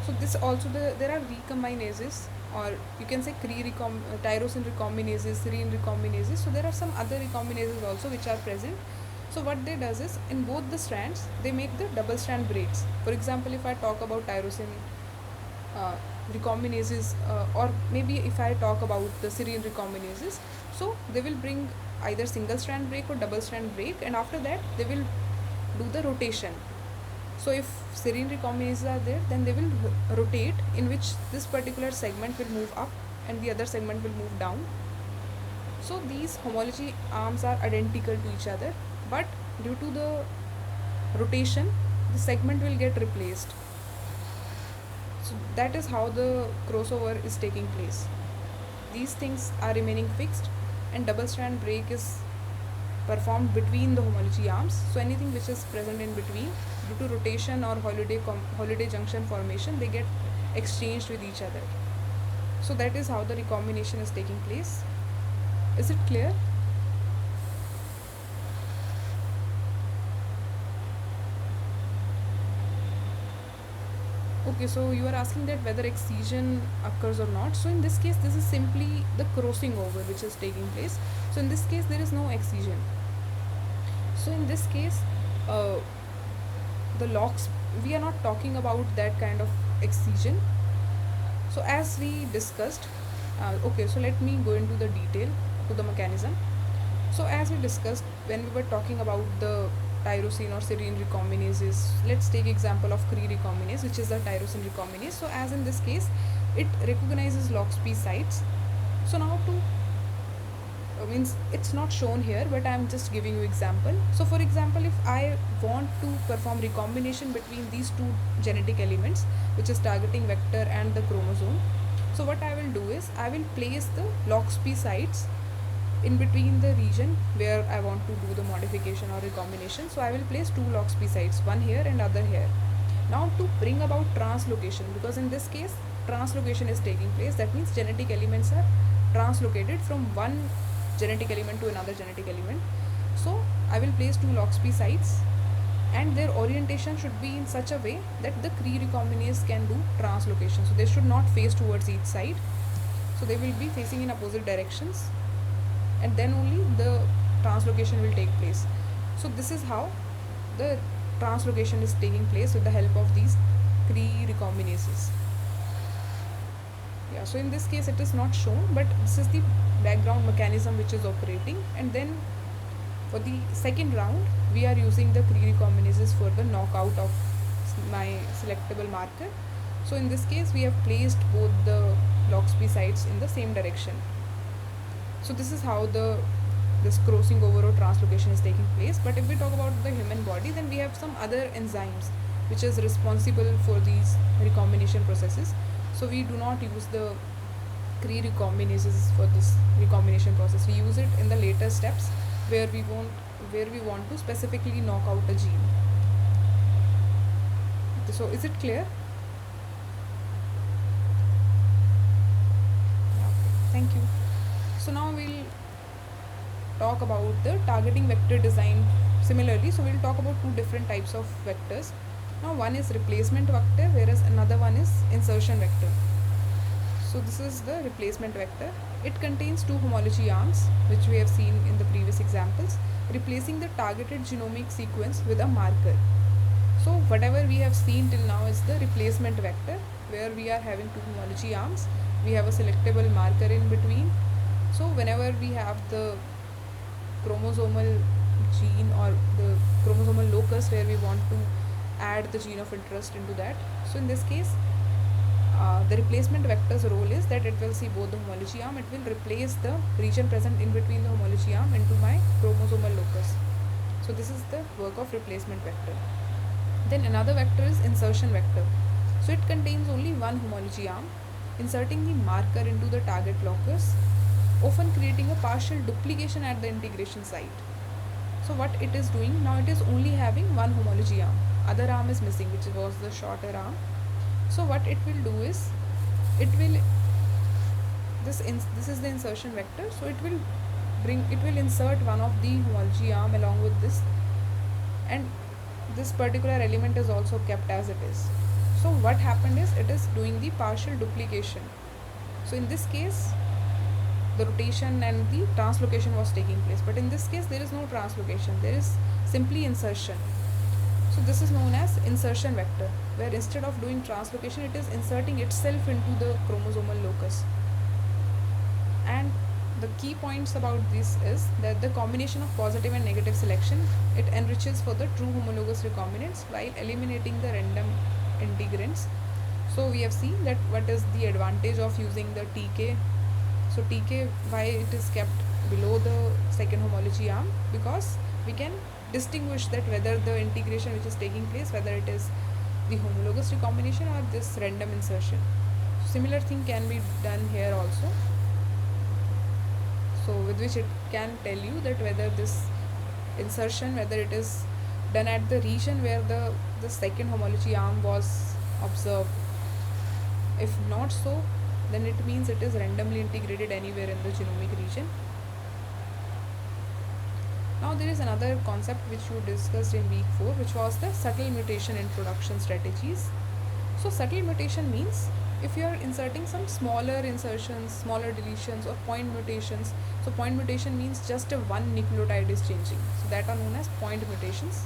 So this also there are recombinases, or you can say tyrosine recombinases, serine recombinases. So there are some other recombinases also which are present. So what they does is, in both the strands they make the double strand breaks. For example, if I talk about tyrosine recombinases, or maybe if I talk about the serine recombinases, so they will bring either single strand break or double strand break, and after that they will do the rotation. So if serine recombinases are there, then they will rotate, in which this particular segment will move up and the other segment will move down. So these homology arms are identical to each other, but due to the rotation the segment will get replaced. So that is how the crossover is taking place. These things are remaining fixed, and double strand break is performed between the homology arms. So anything which is present in between, due to rotation or holiday junction formation, they get exchanged with each other. So that is how the recombination is taking place. Is it clear? Okay, so you are asking that whether excision occurs or not. So in this case, this is simply the crossing over which is taking place. So in this case, there is no excision. So in this case, the locks, we are not talking about that kind of excision. So as we discussed, okay, so let me go into the detail to the mechanism. So as we discussed, when we were talking about the tyrosine or serine recombinases, let's take example of recombinase, which is the tyrosine recombinase. So as in this case, it recognizes LOXP sites. So now means it's not shown here, but I'm just giving you example. So for example, if I want to perform recombination between these two genetic elements, which is targeting vector and the chromosome, so what I will do is, I will place the LOXP sites in between the region where I want to do the modification or recombination. So I will place two LOXP sites, one here and other here. Now to bring about translocation, because in this case translocation is taking place, that means genetic elements are translocated from one genetic element to another genetic element. So I will place two LOXP sites, and their orientation should be in such a way that the recombinase can do translocation. So they should not face towards each side, so they will be facing in opposite directions, and then only the translocation will take place. So this is how the translocation is taking place with the help of these recombinases. Yeah, so in this case it is not shown, but this is the background mechanism which is operating. And then for the second round, we are using the recombinases for the knockout of my selectable marker. So in this case, we have placed both the LOXP sites in the same direction. So this is how this crossing over or translocation is taking place. But if we talk about the human body, then we have some other enzymes which is responsible for these recombination processes. So we do not use the recombinases for this recombination process. We use it in the later steps where we want to specifically knock out a gene. So is it clear? Okay, thank you. So now we'll talk about the targeting vector design similarly. So we'll talk about two different types of vectors. Now one is replacement vector, whereas another one is insertion vector. So this is the replacement vector. It contains two homology arms, which we have seen in the previous examples, replacing the targeted genomic sequence with a marker. So whatever we have seen till now is the replacement vector, where we are having two homology arms. We have a selectable marker in between. So whenever we have the chromosomal gene or the chromosomal locus where we want to add the gene of interest into that. So in this case, the replacement vector's role is that it will see both the homology arm, it will replace the region present in between the homology arm into my chromosomal locus. So this is the work of replacement vector. Then another vector is insertion vector. So it contains only one homology arm, inserting the marker into the target locus, often creating a partial duplication at the integration site. So what it is doing now, it is only having one homology arm, other arm is missing, which was the shorter arm. So what it will do is, it will this is the insertion vector. So it will insert one of the homology arm along with this, and this particular element is also kept as it is. So what happened is, it is doing the partial duplication. So in this case, the rotation and the translocation was taking place, but in this case there is no translocation, there is simply insertion. So this is known as insertion vector, where instead of doing translocation, it is inserting itself into the chromosomal locus. And the key points about this is that the combination of positive and negative selection, it enriches for the true homologous recombinants while eliminating the random integrants. So we have seen that what is the advantage of using the TK. So TK, why it is kept below the second homology arm, because we can distinguish that whether the integration which is taking place, whether it is the homologous recombination or this random insertion. Similar thing can be done here also. So with which it can tell you that whether this insertion, whether it is done at the region where the second homology arm was observed. If not so, then it means it is randomly integrated anywhere in the genomic region. Now there is another concept which you discussed in week 4, which was the subtle mutation introduction strategies. So subtle mutation means if you are inserting some smaller insertions, smaller deletions or point mutations. So point mutation means just a one nucleotide is changing. So that are known as point mutations,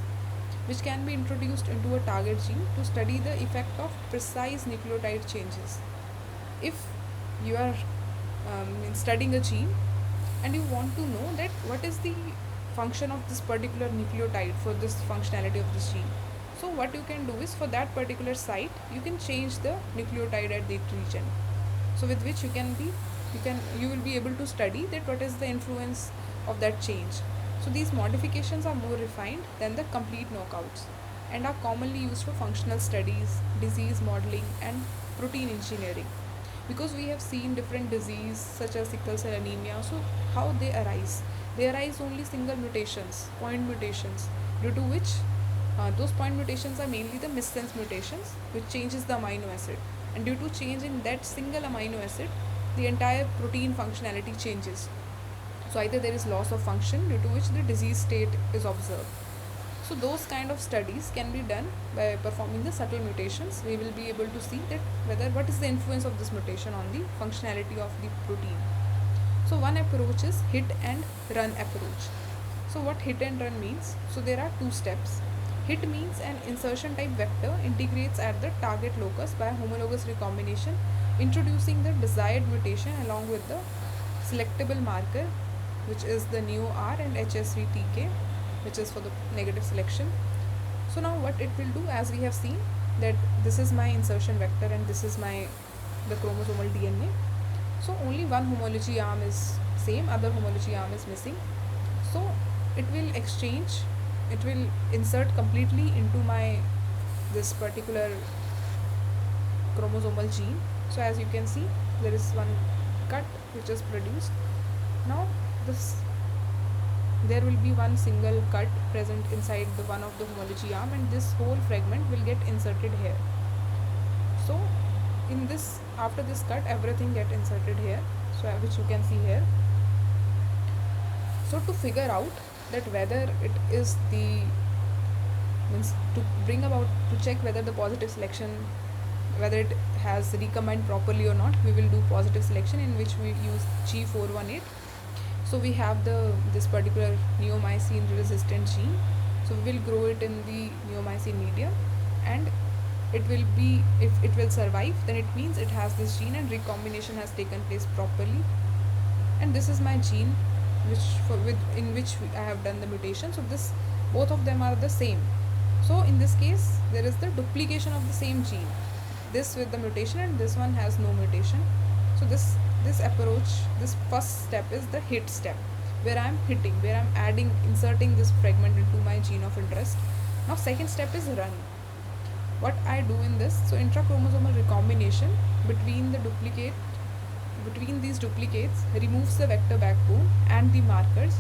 which can be introduced into a target gene to study the effect of precise nucleotide changes. If you are studying a gene and you want to know that what is the function of this particular nucleotide for this functionality of this gene. So what you can do is, for that particular site, you can change the nucleotide at that region. So with which you will be able to study that what is the influence of that change. So these modifications are more refined than the complete knockouts and are commonly used for functional studies, disease modeling and protein engineering. Because we have seen different diseases such as sickle cell anemia, so how they arise? They arise only single mutations, point mutations, due to which those point mutations are mainly the missense mutations, which changes the amino acid, and due to change in that single amino acid, the entire protein functionality changes. So either there is loss of function due to which the disease state is observed. So those kind of studies can be done by performing the subtle mutations. We will be able to see that what is the influence of this mutation on the functionality of the protein. So one approach is hit and run approach. So what hit and run means? So there are two steps. Hit means an insertion type vector integrates at the target locus by homologous recombination, introducing the desired mutation along with the selectable marker, which is the NEO-R and HSV-TK, which is for the negative selection. So now what it will do, as we have seen that this is my insertion vector and this is the chromosomal DNA. So only one homology arm is same, other homology arm is missing. So it will insert completely into this particular chromosomal gene. So as you can see, there is one cut which is produced. Now this there will be one single cut present inside the one of the homology arm, and this whole fragment will get inserted here. So in this, after this cut, everything get inserted here, so which you can see here. So to figure out that whether it is the means to bring about to check whether the positive selection, whether it has recombined properly or not, we will do positive selection, in which we use G418. So we have this particular neomycin resistant gene, so we will grow it in the neomycin medium, and it will be, if it will survive, then it means it has this gene and recombination has taken place properly. And this is my gene in which I have done the mutation. So this, both of them are the same. So in this case, there is the duplication of the same gene, this with the mutation and this one has no mutation. So this approach, this first step is the hit step, where I am hitting, where I am adding, inserting this fragment into my gene of interest. Now second step is run. What I do in this, so intrachromosomal recombination between these duplicates removes the vector backbone and the markers,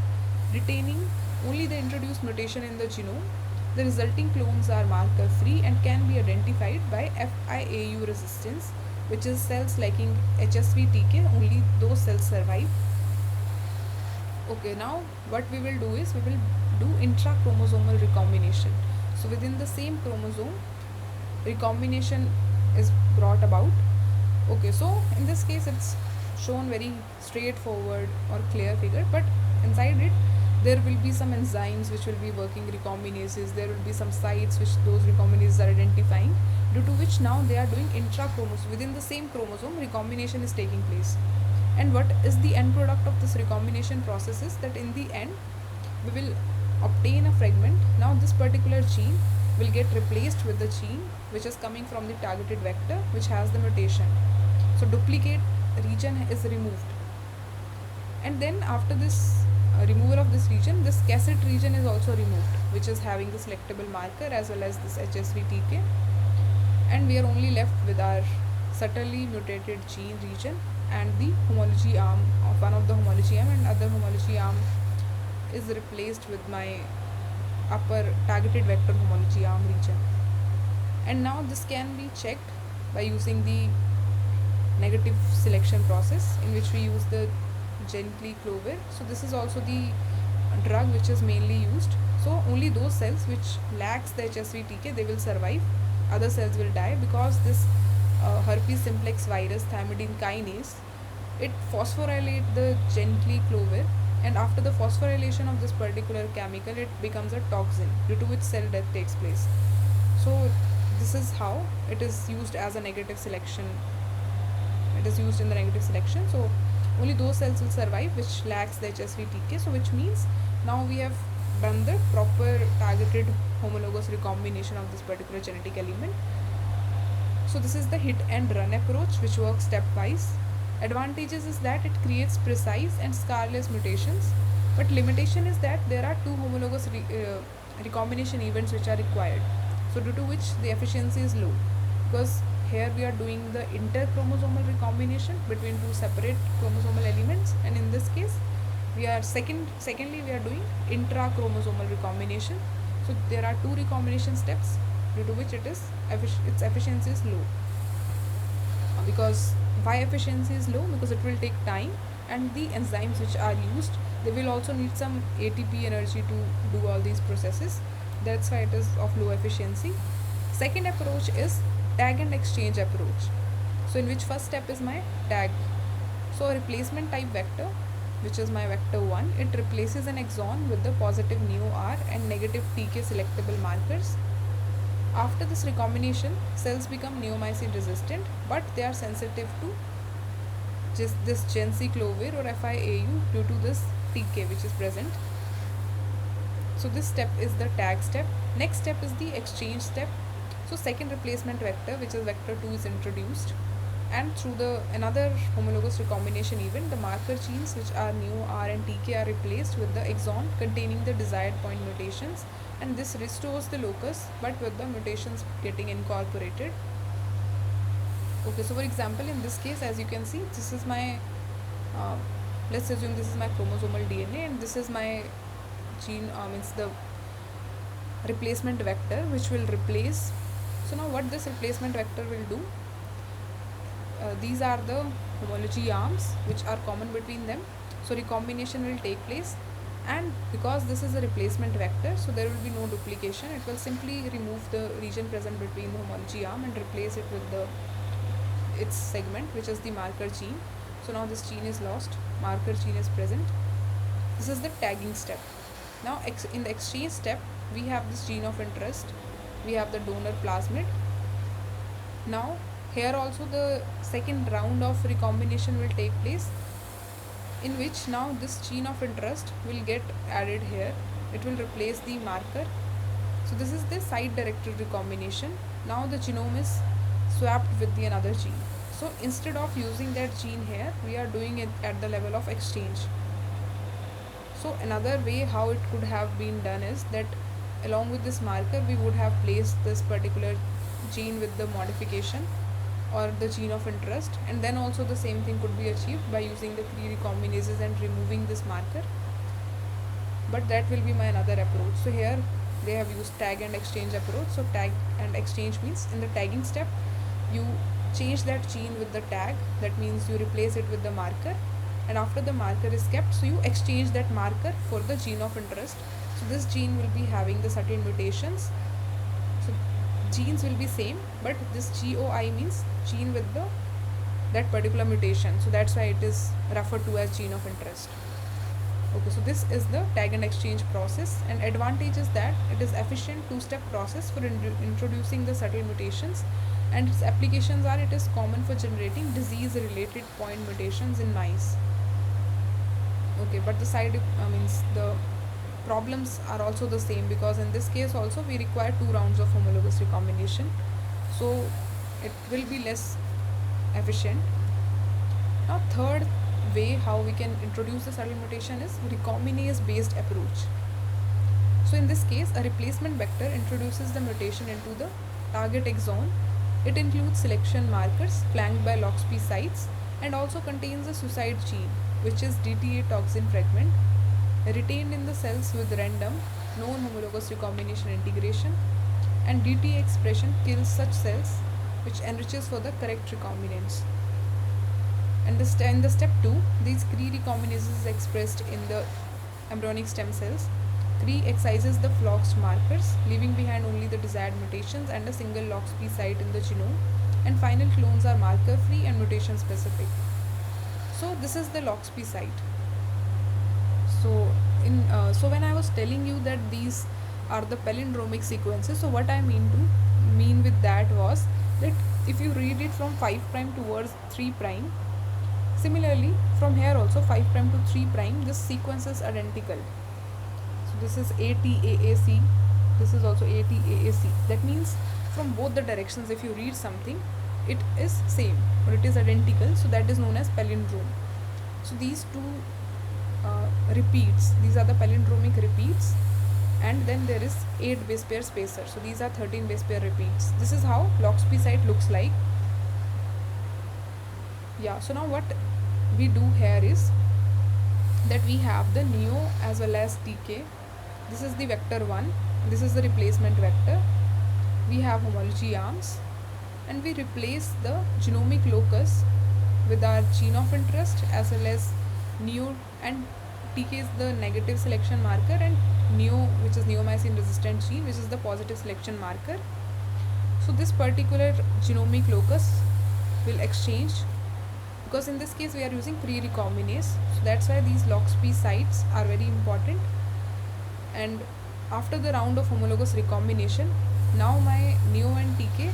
retaining only the introduced mutation in the genome. The resulting clones are marker free and can be identified by FIAU resistance, which is cells liking HSV-TK, only those cells survive. Okay, now what we will do is we will do intrachromosomal recombination. So within the same chromosome, recombination is brought about. Okay, so in this case it's shown very straightforward or clear figure, but inside it there will be some enzymes which will be working, recombinases, there will be some sites which those recombinases are identifying, due to which now they are doing intrachromosome, within the same chromosome recombination is taking place. And what is the end product of this recombination process is that in the end we will obtain a fragment. Now this particular gene will get replaced with the gene which is coming from the targeted vector which has the mutation. So duplicate region is removed, and then after this removal of this region, this cassette region is also removed, which is having the selectable marker as well as this HSV-TK, and we are only left with our subtly mutated gene region and the homology arm of one of the homology arm, and other homology arm is replaced with my upper targeted vector homology arm region. And now this can be checked by using the negative selection process, in which we use the gently clover. So this is also the drug which is mainly used. So only those cells which lacks the HSV-TK, they will survive, other cells will die, because this herpes simplex virus thymidine kinase, it phosphorylates the gently clover, and after the phosphorylation of this particular chemical, it becomes a toxin, due to which cell death takes place. So this is how it is used as a negative selection. It is used in the negative selection. So only those cells will survive which lacks the HSV-TK. So which means now we have done the proper targeted homologous recombination of this particular genetic element. So this is the hit and run approach, which works stepwise. Advantages is that it creates precise and scarless mutations, but limitation is that there are two homologous recombination events which are required, so due to which the efficiency is low, because here we are doing the interchromosomal recombination between two separate chromosomal elements, and in this case we are secondly we are doing intrachromosomal recombination. So there are two recombination steps, due to which its efficiency is low. Because why efficiency is low? Because it will take time, and the enzymes which are used, they will also need some ATP energy to do all these processes. That's why it is of low efficiency. Second approach is tag and exchange approach, so in which first step is my tag. So a replacement type vector, which is my vector 1, it replaces an exon with the positive neo-R and negative TK selectable markers. After this recombination, cells become neomycin resistant, but they are sensitive to just this GenC clover or FIAU due to this TK which is present. So this step is the tag step. Next step is the exchange step. So second replacement vector, which is vector 2, is introduced, and through another homologous recombination event, the marker genes which are neo-R and TK are replaced with the exon containing the desired point mutations, and this restores the locus but with the mutations getting incorporated. Okay, so for example, in this case, as you can see, this is my, uh, let's assume this is my chromosomal DNA, and this is my gene, means the replacement vector which will replace. So now what this replacement vector will do, these are the homology arms which are common between them. So recombination will take place, and because this is a replacement vector, so there will be no duplication. It will simply remove the region present between the homology arm and replace it with the its segment, which is the marker gene. So now this gene is lost, marker gene is present. This is the tagging step. Now in the exchange step, we have this gene of interest, we have the donor plasmid. Now here also the second round of recombination will take place, in which now this gene of interest will get added here. It will replace the marker. So this is the side directed recombination. Now the genome is swapped with the another gene. So instead of using that gene here, we are doing it at the level of exchange. So another way how it could have been done is that along with this marker, we would have placed this particular gene with the modification or the gene of interest, and then also the same thing could be achieved by using the recombinases and removing this marker. But that will be my another approach. So here they have used tag and exchange approach. So tag and exchange means in the tagging step, you change that gene with the tag, that means you replace it with the marker, and after the marker is kept, so you exchange that marker for the gene of interest. So this gene will be having the certain mutations. So genes will be same, but this GOI means gene with the that particular mutation. So that's why it is referred to as gene of interest. Okay, so this is the tag and exchange process, and advantage is that it is efficient two-step process for introducing the subtle mutations, and its applications are, it is common for generating disease-related point mutations in mice. Okay, but the side means the problems are also the same, because in this case also we require 2 rounds of homologous recombination, so it will be less efficient. Now third way how we can introduce the subtle mutation is recombinase based approach. So in this case, a replacement vector introduces the mutation into the target exon. It includes selection markers flanked by LOXP sites, and also contains a suicide gene, which is DTA toxin fragment, retained in the cells with random non-homologous recombination integration, and DTA expression kills such cells, which enriches for the correct recombinants. And in the step 2, these Cre recombinases is expressed in the embryonic stem cells. Cre excises the floxed markers, leaving behind only the desired mutations and a single LOXP site in the genome, and final clones are marker free and mutation specific. So this is the LOXP site. So so when I was telling you that these are the palindromic sequences, so what I mean with that was that if you read it from 5' towards 3', similarly from here also 5' to 3', this sequence is identical. So this is ATAAC, this is also ATAAC. That means from both the directions, if you read something, it is same or it is identical, so that is known as palindrome. So these two repeats, these are the palindromic repeats, and then there is 8 base pair spacer, so these are 13 base pair repeats. This is how LOXP site looks like. Yeah, so now what we do here is that we have the neo as well as TK. This is the vector 1, this is the replacement vector. We have homology arms, and we replace the genomic locus with our gene of interest as well as neo, and TK is the negative selection marker, and neo, which is neomycin resistant gene, which is the positive selection marker. So this particular genomic locus will exchange, because in this case we are using pre-recombinase, so that's why these LOXP sites are very important. And after the round of homologous recombination, now my neo and TK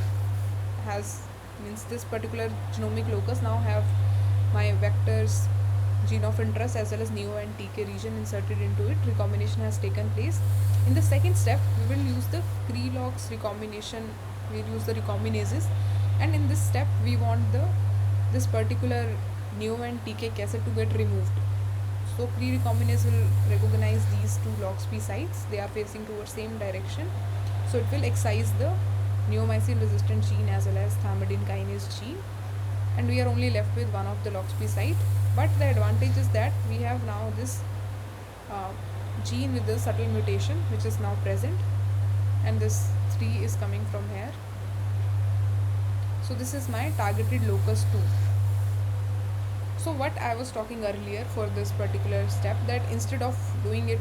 has, means this particular genomic locus now have my vectors, gene of interest as well as neo and TK region inserted into it. Recombination has taken place. In the second step, we will use the Cre-Lox recombination, we will use the recombinases, and in this step we want this particular neo and TK cassette to get removed. So Cre-recombinase will recognize these two LOXP sites, they are facing towards same direction, so it will excise the neomycin resistant gene as well as thymidine kinase gene, and we are only left with one of the loxP site. But the advantage is that we have now this uh, gene with the subtle mutation which is now present, and this 3 is coming from here. So this is my targeted locus 2. So what I was talking earlier for this particular step, that instead of doing it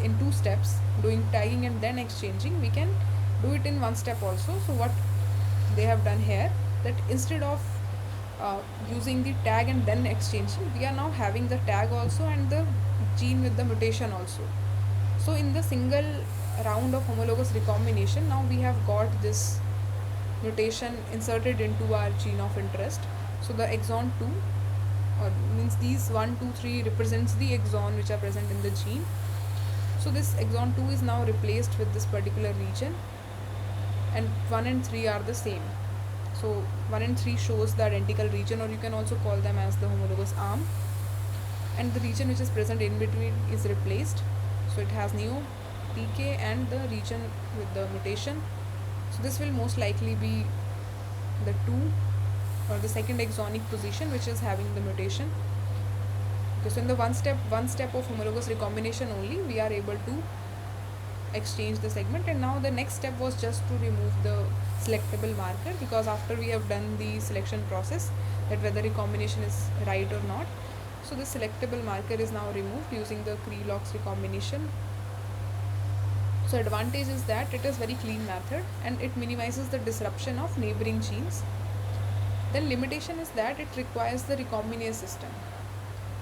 in 2 steps, doing tagging and then exchanging, we can do it in 1 step also. So what they have done here, that instead of using the tag and then exchanging, we are now having the tag also and the gene with the mutation also. So in the single round of homologous recombination, now we have got this mutation inserted into our gene of interest. So the exon 2, or means these 1, 2, 3 represents the exon which are present in the gene. So this exon 2 is now replaced with this particular region, and 1 and 3 are the same. So 1 and 3 shows the identical region, or you can also call them as the homologous arm, and the region which is present in between is replaced. So it has neo, TK, and the region with the mutation. So this will most likely be the 2 or the second exonic position which is having the mutation. Okay, so in the one step of homologous recombination only, we are able to exchange the segment. And now the next step was just to remove the selectable marker, because after we have done the selection process, that whether recombination is right or not, so the selectable marker is now removed using the Cre-Lox recombination. So advantage is that it is very clean method and it minimizes the disruption of neighboring genes. Then limitation is that it requires the recombinase system,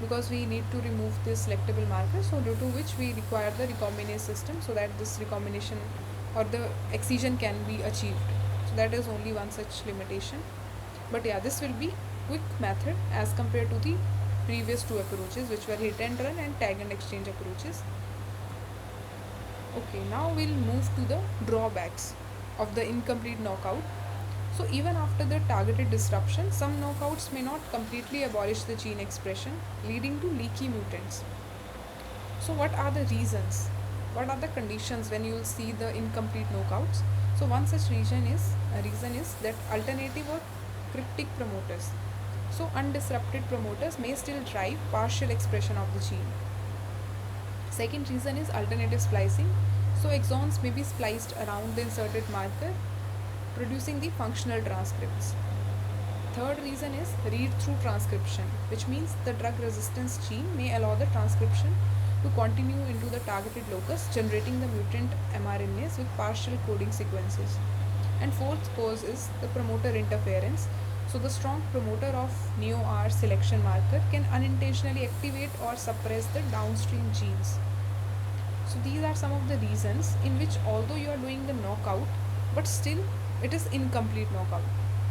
because we need to remove this selectable marker, so due to which we require the recombinase system so that this recombination or the excision can be achieved. So that is only one such limitation. But yeah, this will be quick method as compared to the previous 2 approaches, which were hit and run and tag and exchange approaches. Okay, now we'll move to the drawbacks of the incomplete knockout. So even after the targeted disruption, some knockouts may not completely abolish the gene expression, leading to leaky mutants. So what are the reasons? What are the conditions when you will see the incomplete knockouts? So one such reason is that alternative or cryptic promoters. So undisrupted promoters may still drive partial expression of the gene. Second reason is alternative splicing. So exons may be spliced around the inserted marker, producing the functional transcripts. Third reason is read-through transcription, which means the drug resistance gene may allow the transcription to continue into the targeted locus, generating the mutant mRNAs with partial coding sequences. And fourth cause is the promoter interference. So the strong promoter of neo-R selection marker can unintentionally activate or suppress the downstream genes. So these are some of the reasons in which, although you are doing the knockout, but still it is incomplete knockout.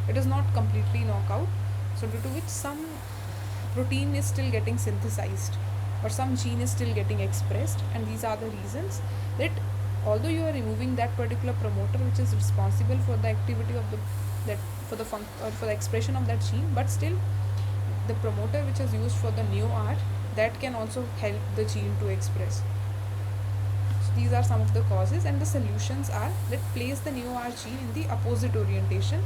It is not completely knockout. So due to which some protein is still getting synthesized or some gene is still getting expressed, and these are the reasons that although you are removing that particular promoter which is responsible for the activity of for the expression of that gene, but still the promoter which is used for the neo-R, that can also help the gene to express. So these are some of the causes, and the solutions are that place the neo-R gene in the opposite orientation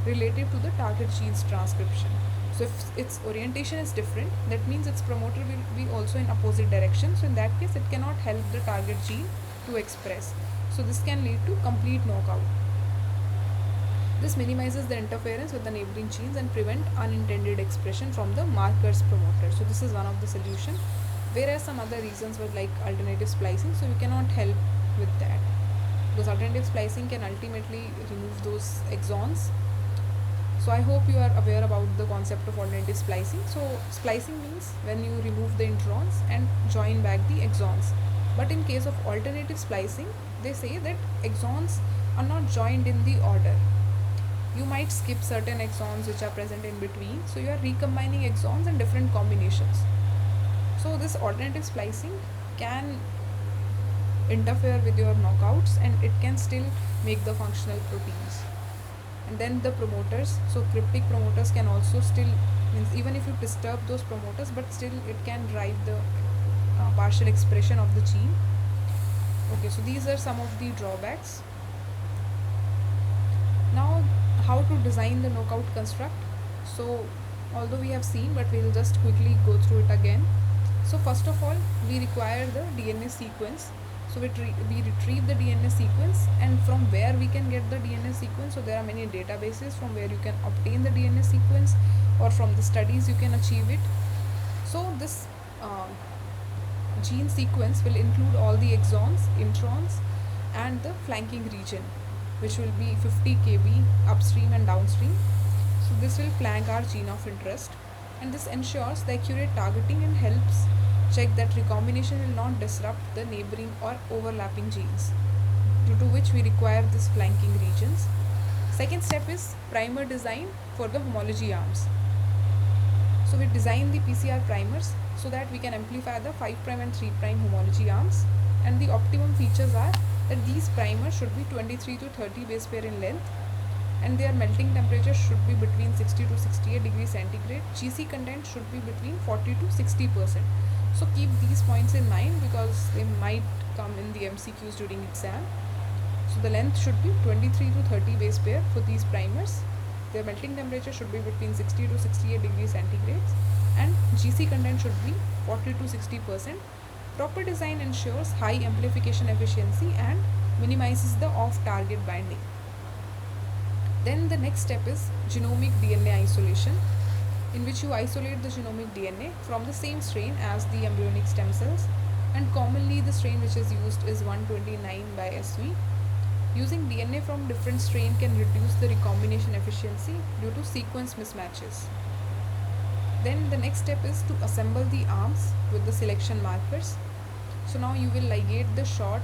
relative to the target gene's transcription. So if its orientation is different, that means its promoter will be also in opposite direction. So in that case, it cannot help the target gene to express. So this can lead to complete knockout. This minimizes the interference with the neighboring genes and prevent unintended expression from the marker's promoter. So this is one of the solutions. Whereas some other reasons were like alternative splicing, so you cannot help with that, because alternative splicing can ultimately remove those exons. So I hope you are aware about the concept of alternative splicing. So splicing means when you remove the introns and join back the exons. But in case of alternative splicing, they say that exons are not joined in the order. You might skip certain exons which are present in between. So you are recombining exons in different combinations. So this alternative splicing can interfere with your knockouts and it can still make the functional proteins. And then the promoters, so cryptic promoters can also still, means even if you disturb those promoters, but still it can drive the partial expression of the gene. Okay, so these are some of the drawbacks. Now, how to design the knockout construct? So although we have seen, but we will just quickly go through it again. So first of all, we require the DNA sequence. So we retrieve the DNA sequence, and from where we can get the DNA sequence. So there are many databases from where you can obtain the DNA sequence, or from the studies you can achieve it. So this gene sequence will include all the exons, introns, and the flanking region, which will be 50 kb upstream and downstream. So this will flank our gene of interest, and this ensures the accurate targeting and helps check that recombination will not disrupt the neighboring or overlapping genes, due to which we require this flanking regions. Second step is primer design for the homology arms. So we design the PCR primers so that we can amplify the 5' and 3' homology arms, and the optimum features are that these primers should be 23 to 30 base pair in length, and their melting temperature should be between 60 to 68 degrees centigrade. GC content should be between 40 to 60%. So keep these points in mind because they might come in the MCQs during exam. So the length should be 23 to 30 base pair for these primers. Their melting temperature should be between 60 to 68 degrees centigrade, and GC content should be 40 to 60%. Proper design ensures high amplification efficiency and minimizes the off-target binding. Then the next step is genomic DNA isolation, in which you isolate the genomic DNA from the same strain as the embryonic stem cells, and commonly the strain which is used is 129 by SV. Using DNA from different strain can reduce the recombination efficiency due to sequence mismatches. Then the next step is to assemble the arms with the selection markers. So now you will ligate the short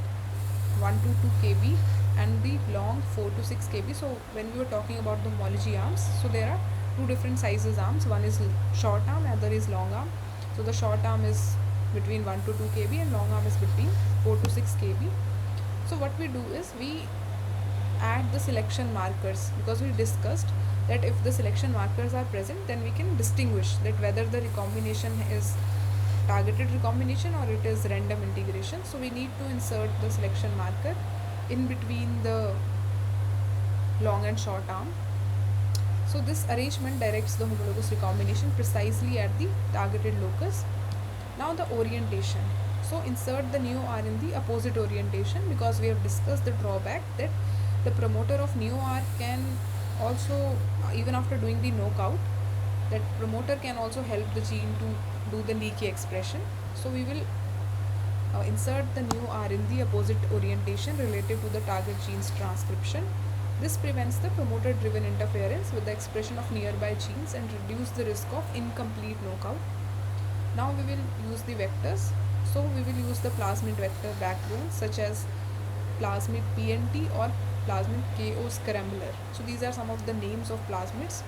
1 to 2 kb and the long 4 to 6 kb. So when we were talking about the homology arms, so there are two different sizes arms. One is short arm, other is long arm. So the short arm is between 1 to 2 kb and long arm is between 4 to 6 kb. So what we do is we add the selection markers, because we discussed that if the selection markers are present, then we can distinguish that whether the recombination is targeted recombination or it is random integration. So we need to insert the selection marker in between the long and short arm. So this arrangement directs the homologous recombination precisely at the targeted locus. Now the orientation. So insert the neo-R in the opposite orientation, because we have discussed the drawback that the promoter of neo-R can also, even after doing the knockout, that promoter can also help the gene to do the leaky expression. So we will insert the neo-R in the opposite orientation relative to the target gene's transcription. This prevents the promoter driven interference with the expression of nearby genes and reduce the risk of incomplete knockout. Now we will use the vectors. So we will use the plasmid vector backbones such as plasmid PNT or plasmid KO scrambler. So these are some of the names of plasmids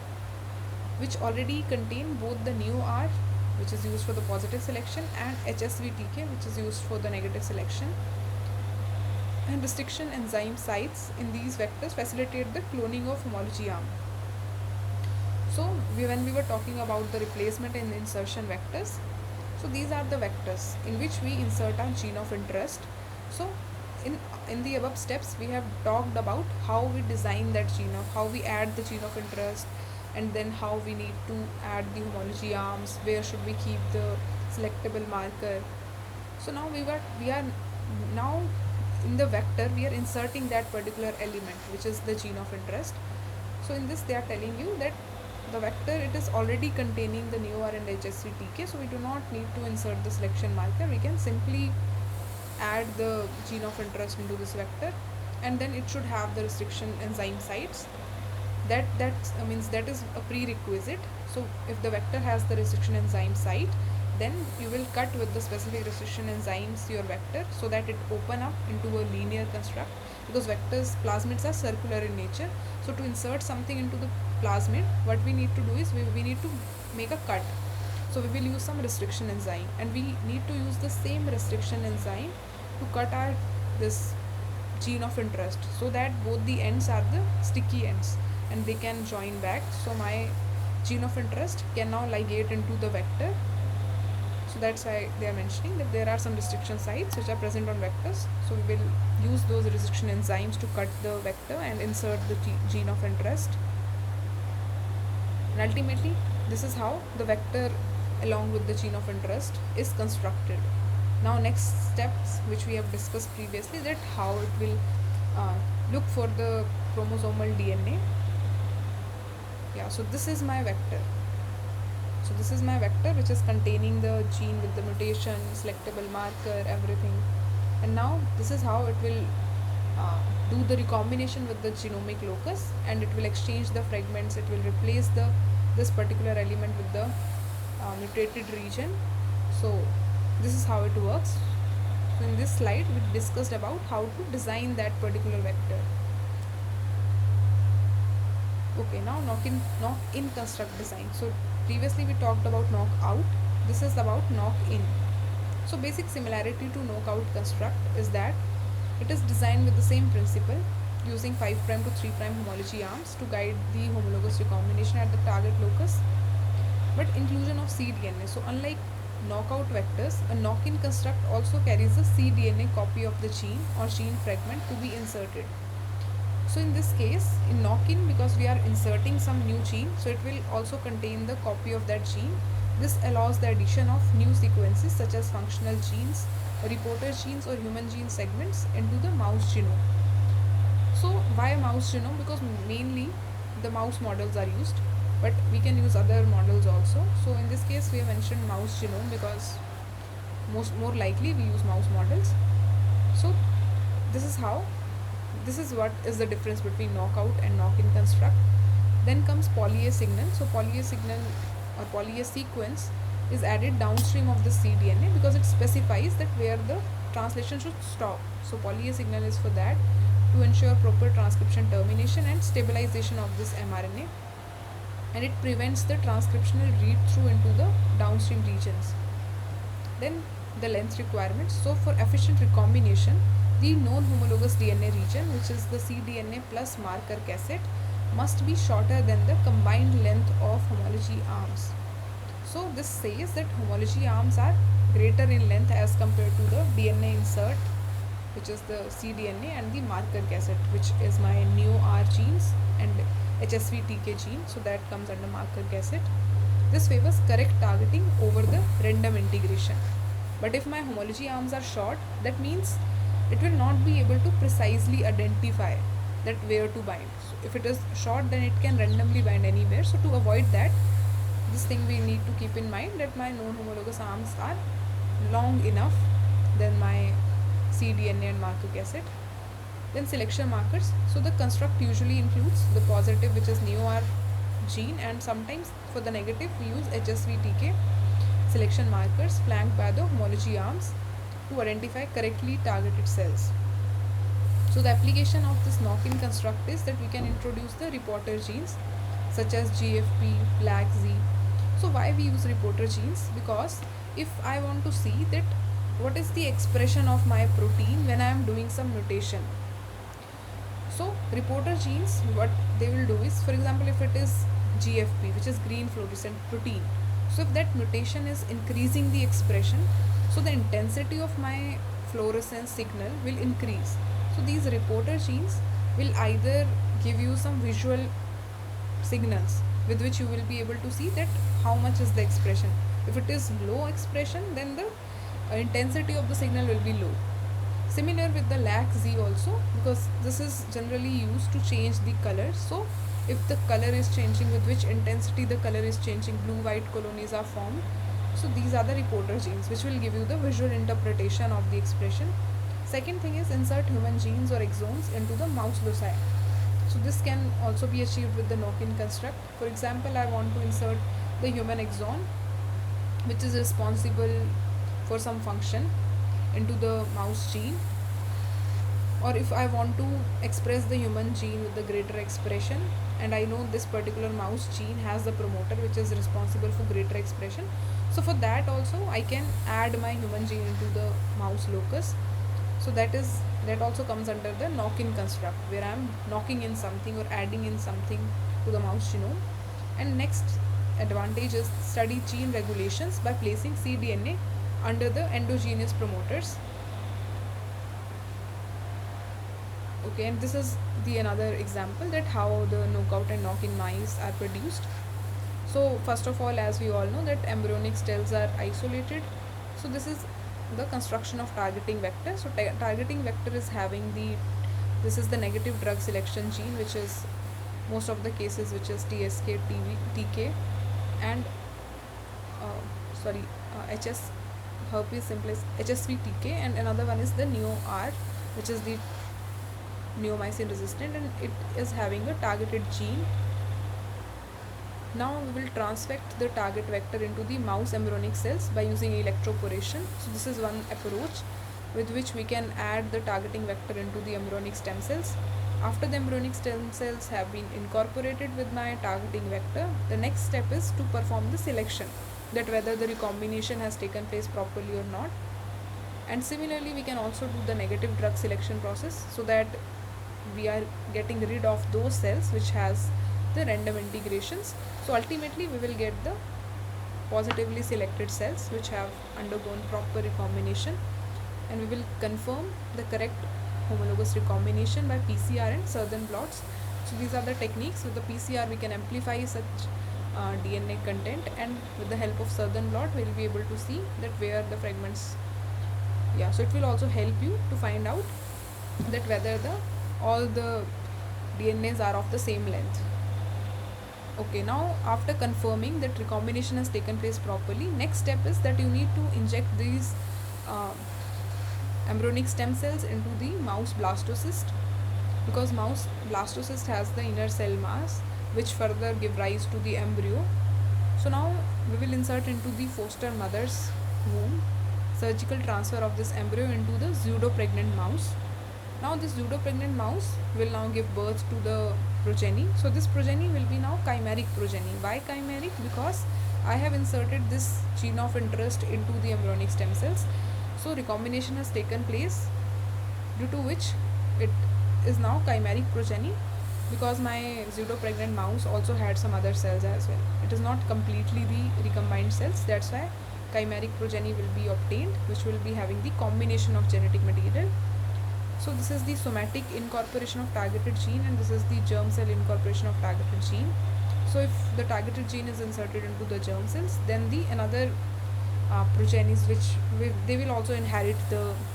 which already contain both the neo-R, which is used for the positive selection, and HSV-TK, which is used for the negative selection. And restriction enzyme sites in these vectors facilitate the cloning of homology arm. So when we were talking about the replacement and insertion vectors, so these are the vectors in which we insert our gene of interest. So in the above steps, we have talked about how we design that gene of, how we add the gene of interest, and then how we need to add the homology arms, where should we keep the selectable marker. So now we are now in the vector we are inserting that particular element which is the gene of interest. So in this they are telling you that the vector, it is already containing the neo-R and HSV-TK, so we do not need to insert the selection marker. We can simply add the gene of interest into this vector, and then it should have the restriction enzyme sites. That means that is a prerequisite. So if the vector has the restriction enzyme site, then you will cut with the specific restriction enzymes your vector so that it open up into a linear construct, because vectors, plasmids are circular in nature. So to insert something into the plasmid, what we need to do is we need to make a cut. So we will use some restriction enzyme, and we need to use the same restriction enzyme to cut our this gene of interest, so that both the ends are the sticky ends and they can join back. So my gene of interest can now ligate into the vector. So that's why they are mentioning that there are some restriction sites which are present on vectors. So we will use those restriction enzymes to cut the vector and insert the gene of interest. And ultimately, this is how the vector along with the gene of interest is constructed. Now next steps which we have discussed previously, that how it will uh, look for the chromosomal DNA. Yeah, so this is my vector. So this is my vector which is containing the gene with the mutation, selectable marker, everything. And now this is how it will uh, do the recombination with the genomic locus, and it will exchange the fragments. It will replace the this particular element with the mutated region. So this is how it works. So in this slide we discussed about how to design that particular vector. Okay, now knock in construct design. So previously we talked about knock out. This is about knock in. So basic similarity to knockout construct is that it is designed with the same principle, using 5' to 3' homology arms to guide the homologous recombination at the target locus, but inclusion of cDNA. So unlike knockout vectors, a knock-in construct also carries a cDNA copy of the gene or gene fragment to be inserted. So in this case, in knock-in, because we are inserting some new gene, so it will also contain the copy of that gene. This allows the addition of new sequences such as functional genes, reporter genes or human gene segments into the mouse genome. So why mouse genome? Because mainly the mouse models are used, but we can use other models also. So in this case we have mentioned mouse genome because more likely we use mouse models. So this is how, this is what is the difference between knockout and knock-in construct. Then comes poly A signal. So poly A signal or poly A sequence is added downstream of the cDNA because it specifies that where the translation should stop. So poly A signal is for that, to ensure proper transcription termination and stabilization of this mRNA, and it prevents the transcriptional read through into the downstream regions. Then the length requirements. So for efficient recombination, the known homologous DNA region, which is the cDNA plus marker cassette, must be shorter than the combined length of homology arms. So this says that homology arms are greater in length as compared to the DNA insert, which is the cDNA, and the marker cassette, which is my neo-R genes and HSV-TK gene, so that comes under marker cassette. This favors correct targeting over the random integration. But if my homology arms are short, that means it will not be able to precisely identify that where to bind. So if it is short, then it can randomly bind anywhere. So to avoid that, this thing we need to keep in mind, that my known homologous arms are long enough than my cDNA and marker cassette. Then selection markers. So the construct usually includes the positive, which is neo-R gene, and sometimes for the negative we use HSV-TK selection markers flanked by the homology arms to identify correctly targeted cells. So the application of this knock-in construct is that we can introduce the reporter genes such as GFP, LAC-Z. So why we use reporter genes? Because if I want to see that what is the expression of my protein when I am doing some mutation. So reporter genes, what they will do is, for example, if it is GFP, which is green fluorescent protein, so if that mutation is increasing the expression, so the intensity of my fluorescence signal will increase. So these reporter genes will either give you some visual signals with which you will be able to see that how much is the expression. If it is low expression, then the intensity of the signal will be low. Similar with the LAC-Z also, because this is generally used to change the color. So if the color is changing, with which intensity the color is changing, blue-white colonies are formed. So these are the reporter genes which will give you the visual interpretation of the expression. Second thing is insert human genes or exons into the mouse loci. So this can also be achieved with the knock-in construct. For example, I want to insert the human exon, which is responsible for some function, into the mouse gene. Or if I want to express the human gene with the greater expression, and I know this particular mouse gene has the promoter which is responsible for greater expression, so for that also I can add my human gene into the mouse locus. So that also comes under the knock-in construct, where I am knocking in something or adding in something to the mouse genome. And next advantage is study gene regulations by placing cDNA under the endogenous promoters. Okay, and this is the another example that how the knockout and knock-in mice are produced. So first of all, as we all know that embryonic cells are isolated. So this is the construction of targeting vector. So targeting vector is having this is the negative drug selection gene, which is most of the cases, which is TSK, TK, and HS, herpes simplex, HSV-TK, and another one is the neo-R, which is the neomycin resistant, and it is having a targeted gene. Now we will transfect the target vector into the mouse embryonic cells by using electroporation. So this is one approach with which we can add the targeting vector into the embryonic stem cells. After the embryonic stem cells have been incorporated with my targeting vector, the next step is to perform the selection, that whether the recombination has taken place properly or not. And similarly, we can also do the negative drug selection process, so that we are getting rid of those cells which has the random integrations. So ultimately we will get the positively selected cells which have undergone proper recombination, and we will confirm the correct homologous recombination by PCR and Southern blots. So these are the techniques. With the PCR we can amplify such DNA content, and with the help of Southern blot we will be able to see that where the fragments, so it will also help you to find out that whether all the DNAs are of the same length. Okay, now after confirming that recombination has taken place properly, next step is that you need to inject these embryonic stem cells into the mouse blastocyst, because mouse blastocyst has the inner cell mass which further give rise to the embryo. So now we will insert into the foster mother's womb surgical transfer of this embryo into the pseudo-pregnant mouse. Now this pseudo-pregnant mouse will now give birth to the progeny. So this progeny will be now chimeric progeny. Why chimeric? Because I have inserted this gene of interest into the embryonic stem cells. So recombination has taken place, due to which it is now chimeric progeny, because my pseudo-pregnant mouse also had some other cells as well. It is not completely the recombined cells. That's why chimeric progeny will be obtained, which will be having the combination of genetic material. So this is the somatic incorporation of targeted gene, and this is the germ cell incorporation of targeted gene. So if the targeted gene is inserted into the germ cells, then the another progenies they will also inherit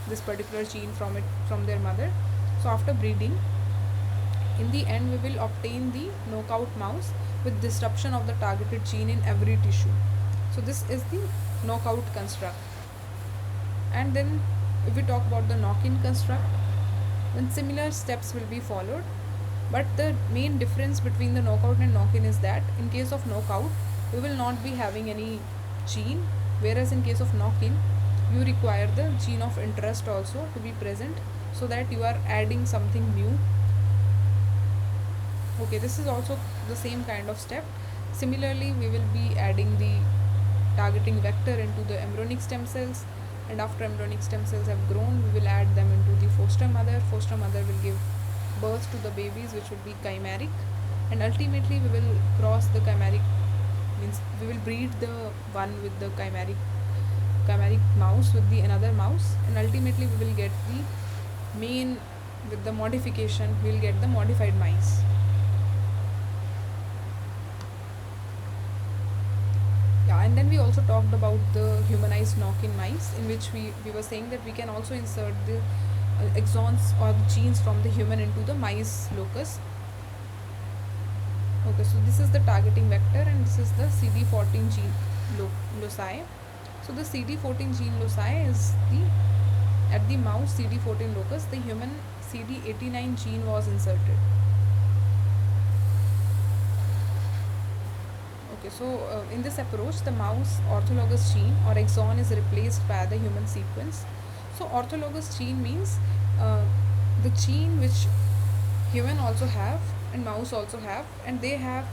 this particular gene from their mother. So after breeding, in the end we will obtain the knockout mouse with disruption of the targeted gene in every tissue. So this is the knockout construct. And then if we talk about the knockin construct, then similar steps will be followed, but the main difference between the knockout and knockin is that in case of knockout we will not be having any gene, whereas in case of knockin you require the gene of interest also to be present, so that you are adding something new. Okay, this is also the same kind of step. Similarly, we will be adding the targeting vector into the embryonic stem cells, and after embryonic stem cells have grown, we will add them into the foster mother. Foster mother will give birth to the babies, which will be chimeric, and ultimately we will cross the chimeric, means we will breed the one with the chimeric mouse with the another mouse, and ultimately we will get the main, with the modification we will get the modified mice. And then we also talked about the humanized knockin mice, in which we were saying that we can also insert the exons or the genes from the human into the mice locus. Okay, so this is the targeting vector, and this is the CD14 gene loci. So the CD14 gene loci is at the mouse CD14 locus, the human CD89 gene was inserted. Okay, so in this approach, the mouse orthologous gene or exon is replaced by the human sequence. So orthologous gene means the gene which human also have and mouse also have, and they have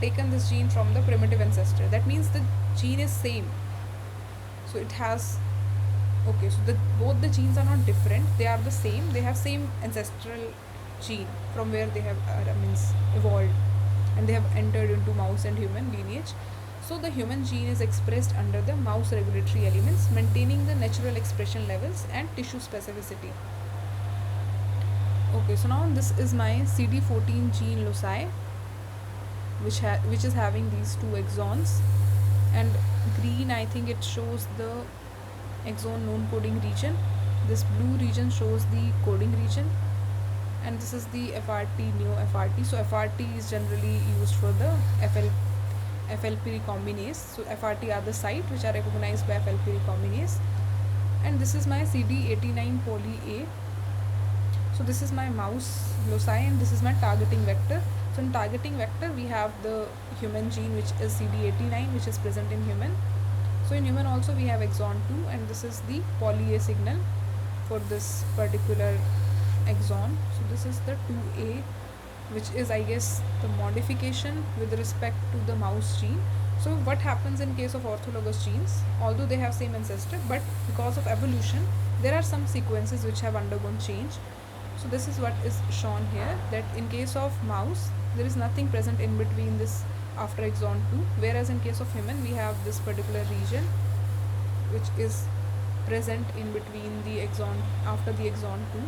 taken this gene from the primitive ancestor. That means the gene is same. So it has, okay, so both the genes are not different, they are the same, they have same ancestral gene from where they have evolved, and they have entered into mouse and human lineage. So the human gene is expressed under the mouse regulatory elements, maintaining the natural expression levels and tissue specificity. Okay, so now this is my CD14 gene loci, which is having these two exons, and green, I think it shows the exon non coding region. This blue region shows the coding region, and this is the FRT, neo FRT. So FRT is generally used for the FLP recombinase. So FRT are the site which are recognized by FLP recombinase. And this is my CD89 poly A. So this is my mouse loci, and this is my targeting vector. So in targeting vector we have the human gene, which is CD89, which is present in human. So in human also we have exon 2, and this is the poly A signal for this particular exon. So this is the 2A, which is, I guess, the modification with respect to the mouse gene. So what happens in case of orthologous genes, although they have same ancestor, but because of evolution there are some sequences which have undergone change. So this is what is shown here, that in case of mouse there is nothing present in between this after exon 2, whereas in case of human we have this particular region which is present in between the exon after the exon 2.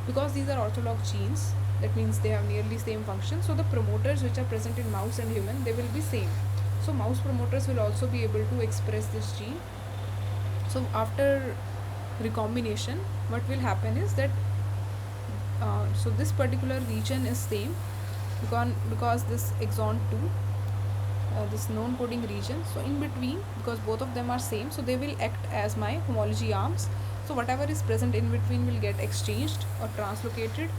Because these are ortholog genes, that means they have nearly same function, so the promoters which are present in mouse and human, they will be same. So mouse promoters will also be able to express this gene. So after recombination, what will happen is that so this particular region is same because this exon 2, this known coding region, so in between, because both of them are same, so they will act as my homology arms. So whatever is present in between will get exchanged or translocated.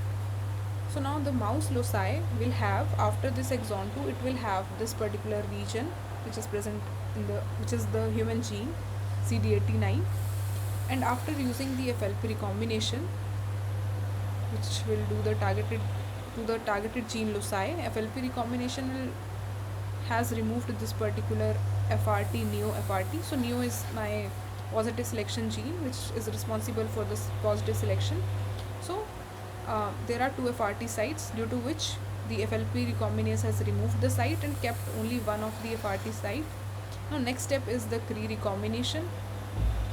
So now the mouse loci will have, after this exon 2, it will have this particular region which is present in the, which is the human gene CD89, and after using the FLP recombination, which will do the targeted gene loci, FLP recombination has removed this particular FRT, neo FRT. So neo is my positive selection gene, which is responsible for this positive selection. So there are two FRT sites, due to which the FLP recombinase has removed the site and kept only one of the FRT site. Now next step is the Cre recombination.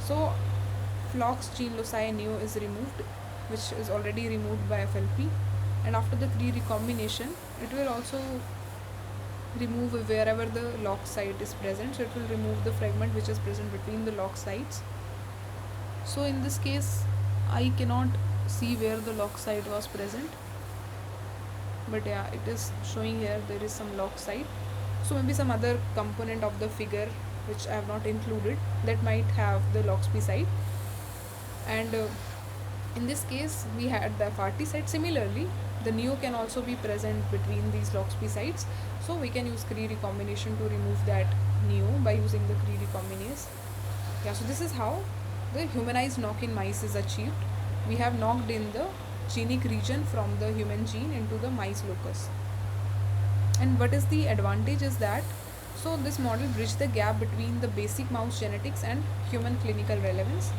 So Flox gene loci neo is removed, which is already removed by FLP, and after the Cre recombination it will also remove wherever the lock site is present. So it will remove the fragment which is present between the lock sites. So in this case I cannot see where the lock site was present, but yeah, it is showing here there is some lock site. So maybe some other component of the figure which I have not included, that might have the LOXP site. And in this case we had the FRT site. Similarly, the neo can also be present between these LOXP sites, so we can use Cre recombination to remove that neo by using the Cre recombinase. Yeah, so this is how the humanized knockin mice is achieved. We have knocked in the genic region from the human gene into the mice locus. And what is the advantage is that, so this model bridged the gap between the basic mouse genetics and human clinical relevance.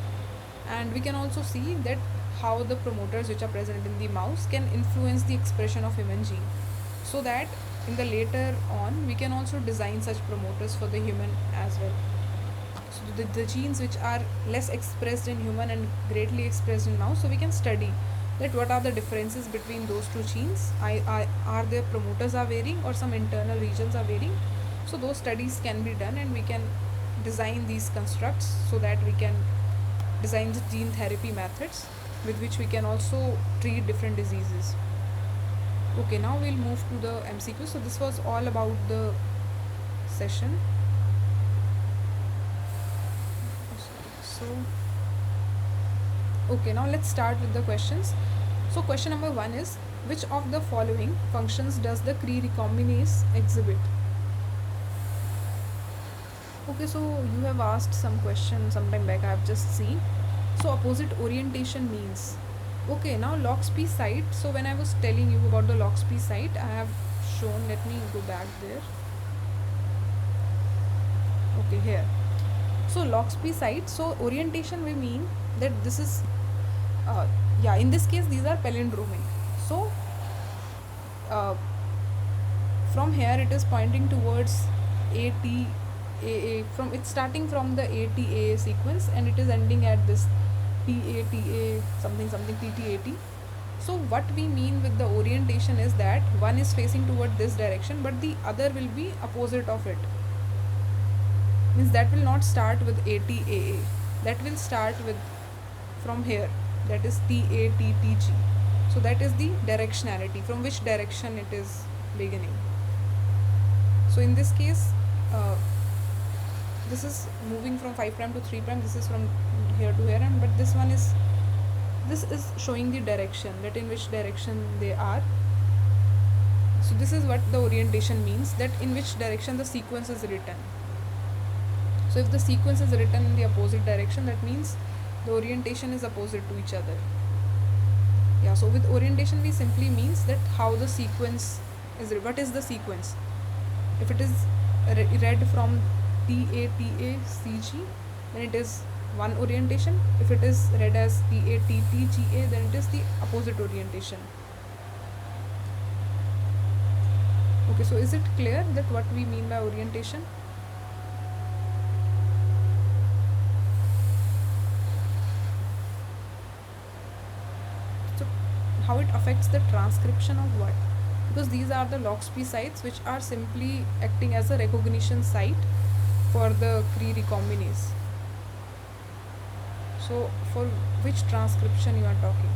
And we can also see that how the promoters which are present in the mouse can influence the expression of human gene, so that in the later on we can also design such promoters for the human as well. So the genes which are less expressed in human and greatly expressed in mouse, so we can study that what are the differences between those two genes. Are their promoters are varying, or some internal regions are varying? So those studies can be done, and we can design these constructs so that we can design the gene therapy methods with which we can also treat different diseases. Okay, now we'll move to the MCQ. So this was all about the session. So okay, now let's start with the questions. So question number 1 is, which of the following functions does the Cre recombinase exhibit? Okay, so you have asked some question sometime back, I have just seen. So opposite orientation means, okay, now LOXP site. So when I was telling you about the LOXP site, I have shown, let me go back there. Okay, here. So LOXP site, so orientation will mean that this is yeah, in this case these are palindromic. So from here it is pointing towards ATA, from it's starting from the ATA sequence and it is ending at this PATA something something TTAT. So what we mean with the orientation is that one is facing toward this direction, but the other will be opposite of it. Means that will not start with ATAA. That will start with from here. That is TATTG. So that is the directionality, from which direction it is beginning. So in this case, this is moving from 5 prime to 3 prime. This is from here to here, and but this one is, this is showing the direction, that in which direction they are. So this is what the orientation means, that in which direction the sequence is written. So if the sequence is written in the opposite direction, that means the orientation is opposite to each other. Yeah, so with orientation we simply means that how the sequence is, what is the sequence. If it is read from TATACG, then it is one orientation. If it is read as TATTGA, then it is the opposite orientation. Okay, so is it clear that what we mean by orientation? So how it affects the transcription of what? Because these are the LOXP sites which are simply acting as a recognition site for the Cre recombinase. So for which transcription you are talking?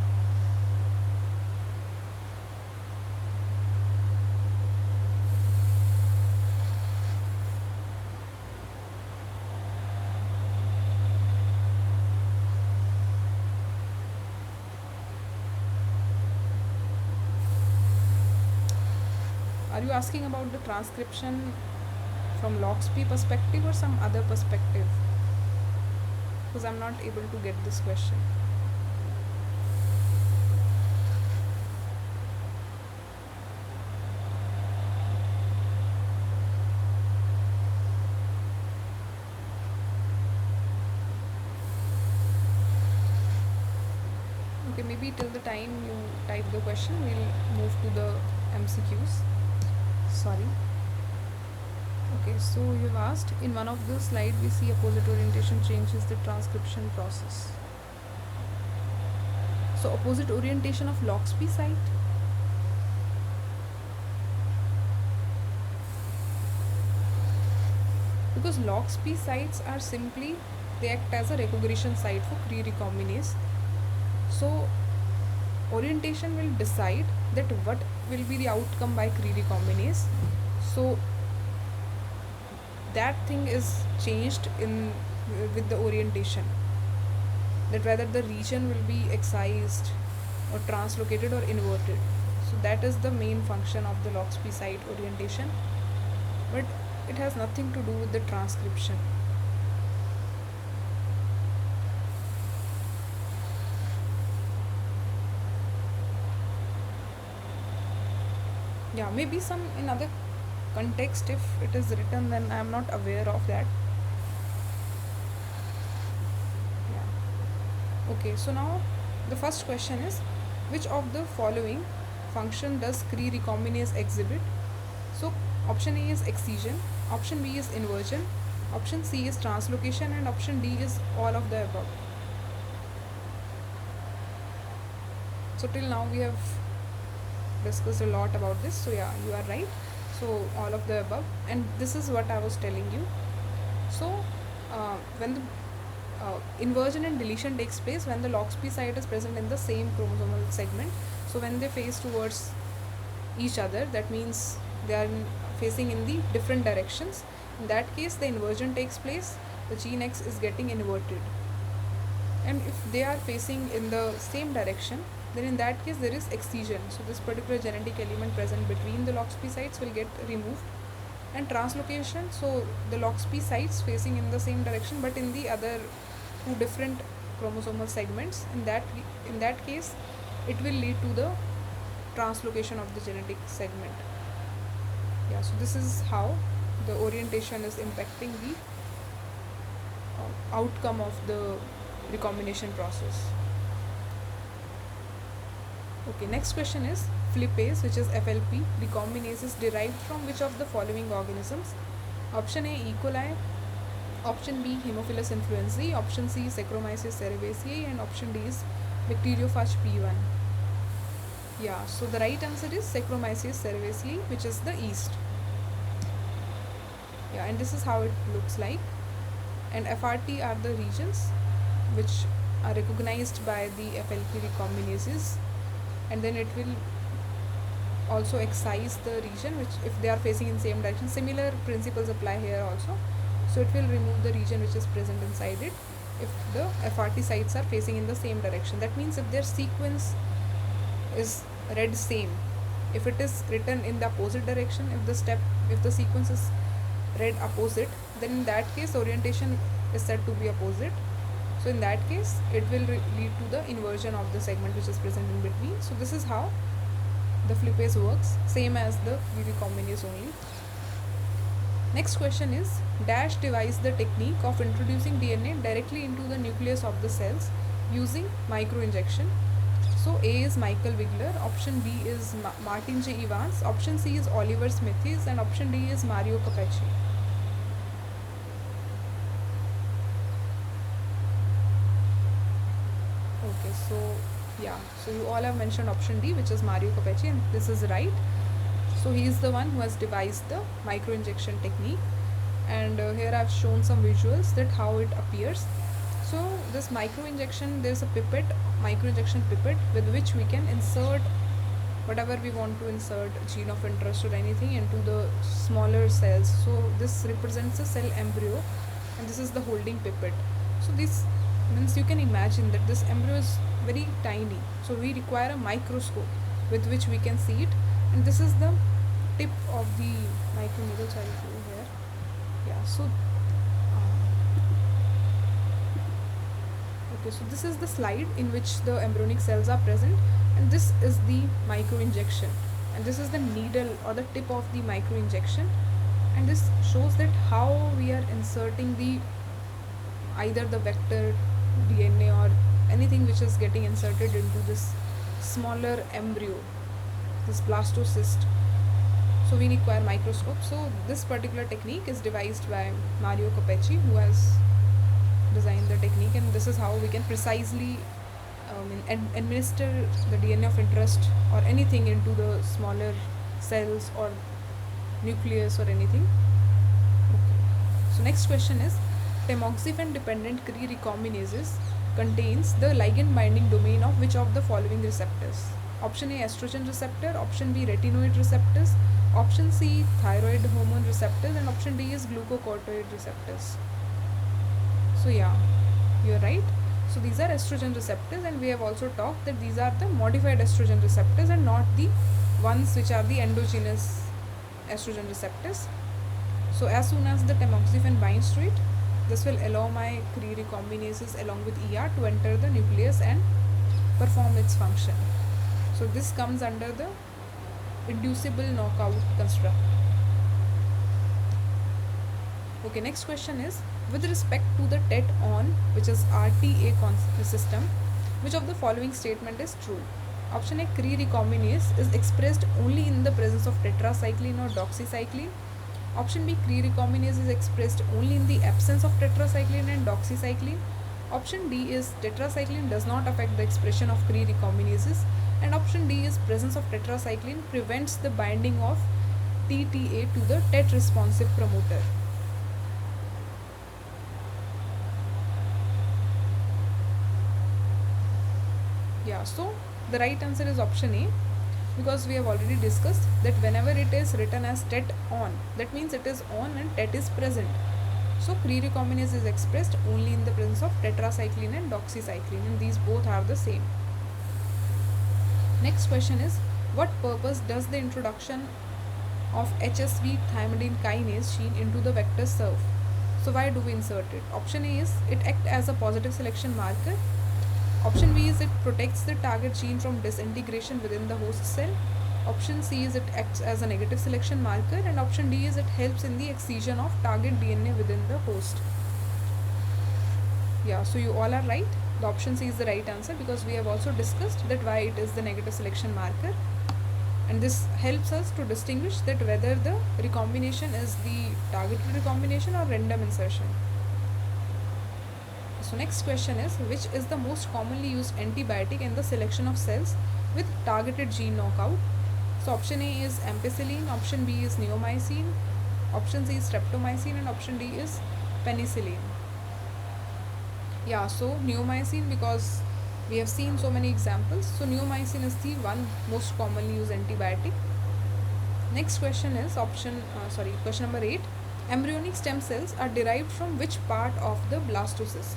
Are you asking about the transcription from LOXP perspective or some other perspective? Because I'm not able to get this question. Okay, maybe till the time you type the question, we'll move to the MCQs. Sorry. Okay, so you've asked, in one of the slide we see opposite orientation changes the transcription process. So opposite orientation of LOXP site. Because LOXP sites are simply, they act as a recognition site for Cre recombinase. So orientation will decide that what will be the outcome by Cre recombinase. So that thing is changed in with the orientation, that whether the region will be excised or translocated or inverted. So that is the main function of the LOXP site orientation, but it has nothing to do with the transcription. Yeah, maybe some in other context if it is written, then I am not aware of that. Yeah. Okay, so now the first question is, which of the following function does Cre recombinase exhibit? So option A is excision, option B is inversion, option C is translocation, and option D is all of the above. So till now we have discussed a lot about this. So yeah, you are right. So all of the above, and this is what I was telling you. So when the inversion and deletion takes place when the LOXP site is present in the same chromosomal segment. So when they face towards each other, that means they are facing in the different directions. In that case, the inversion takes place, the gene X is getting inverted. And if they are facing in the same direction, then in that case there is excision. So this particular genetic element present between the LOXP sites will get removed. And translocation, so the LOXP sites facing in the same direction but in the other two different chromosomal segments, in that case it will lead to the translocation of the genetic segment. Yeah, so this is how the orientation is impacting the outcome of the recombination process. Okay, next question is, flippase, which is FLP, recombinase is derived from which of the following organisms? Option A, E. coli, option B, Haemophilus influenzae, option C, Saccharomyces cerevisiae, and option D is Bacteriophage P1. Yeah, so the right answer is Saccharomyces cerevisiae, which is the yeast. Yeah, and this is how it looks like. And FRT are the regions which are recognized by the FLP recombinases, and then it will also excise the region which, if they are facing in same direction, similar principles apply here also. So it will remove the region which is present inside it if the FRT sites are facing in the same direction. That means if their sequence is read same, if it is written in the opposite direction, if the sequence is read opposite, then in that case orientation is said to be opposite. So in that case it will lead to the inversion of the segment which is present in between. So this is how the flippase works, same as the recombinase only. Next question is, dash devise the technique of introducing DNA directly into the nucleus of the cells using microinjection. So A is Michael Wigler, option B is Martin J. Evans, option C is Oliver Smithies, and option D is Mario Capecchi. Okay, so yeah, so you all have mentioned option D, which is Mario Capecchi, and this is right. So he is the one who has devised the microinjection technique, and here I've shown some visuals that how it appears. So this microinjection, there's a pipette, microinjection pipette, with which we can insert whatever we want to insert, gene of interest or anything, into the smaller cells. So this represents a cell embryo, and this is the holding pipette. So this means you can imagine that this embryo is very tiny, so we require a microscope with which we can see it, and this is the tip of the microneedle. So I'll show here. Yeah, so okay, so this is the slide in which the embryonic cells are present, and this is the microinjection, and this is the needle or the tip of the microinjection, and this shows that how we are inserting the either the vector DNA or anything which is getting inserted into this smaller embryo, this blastocyst. So we require microscope. So this particular technique is devised by Mario Capecchi, who has designed the technique, and this is how we can precisely administer the DNA of interest or anything into the smaller cells or nucleus or anything. Okay. So next question is, tamoxifen dependent Cre recombinases contains the ligand binding domain of which of the following receptors? Option A, estrogen receptor, option B, retinoid receptors, option C, thyroid hormone receptors, and option D is glucocorticoid receptors. So yeah, you're right. So these are estrogen receptors, and we have also talked that these are the modified estrogen receptors and not the ones which are the endogenous estrogen receptors. So as soon as the tamoxifen binds to it, this will allow my Cre recombinases along with ER to enter the nucleus and perform its function. So this comes under the inducible knockout construct. Okay, next question is, with respect to the TET on, which is RTA system, which of the following statement is true? Option A, Cre recombinase is expressed only in the presence of tetracycline or doxycycline. Option B, Cre recombinase is expressed only in the absence of tetracycline and doxycycline. Option D is tetracycline does not affect the expression of Cre recombinases. And option D is presence of tetracycline prevents the binding of TTA to the TET responsive promoter. Yeah, so the right answer is option A, because we have already discussed that whenever it is written as TET on, that means it is on and TET is present. So Cre recombinase is expressed only in the presence of tetracycline and doxycycline, and these both are the same. Next question is, what purpose does the introduction of HSV thymidine kinase gene into the vector serve? So why do we insert it? Option A is it acts as a positive selection marker. Option B is it protects the target gene from disintegration within the host cell. Option C is it acts as a negative selection marker, and option D is it helps in the excision of target DNA within the host. Yeah, so you all are right. The option C is the right answer, because we have also discussed that why it is the negative selection marker, and this helps us to distinguish that whether the recombination is the targeted recombination or random insertion. So next question is, which is the most commonly used antibiotic in the selection of cells with targeted gene knockout. So option A is ampicillin, option B is neomycin, option C is streptomycin, and option D is penicillin. Yeah, so neomycin, because we have seen so many examples. So neomycin is the one most commonly used antibiotic. Next question is question number 8. Embryonic stem cells are derived from which part of the blastocyst?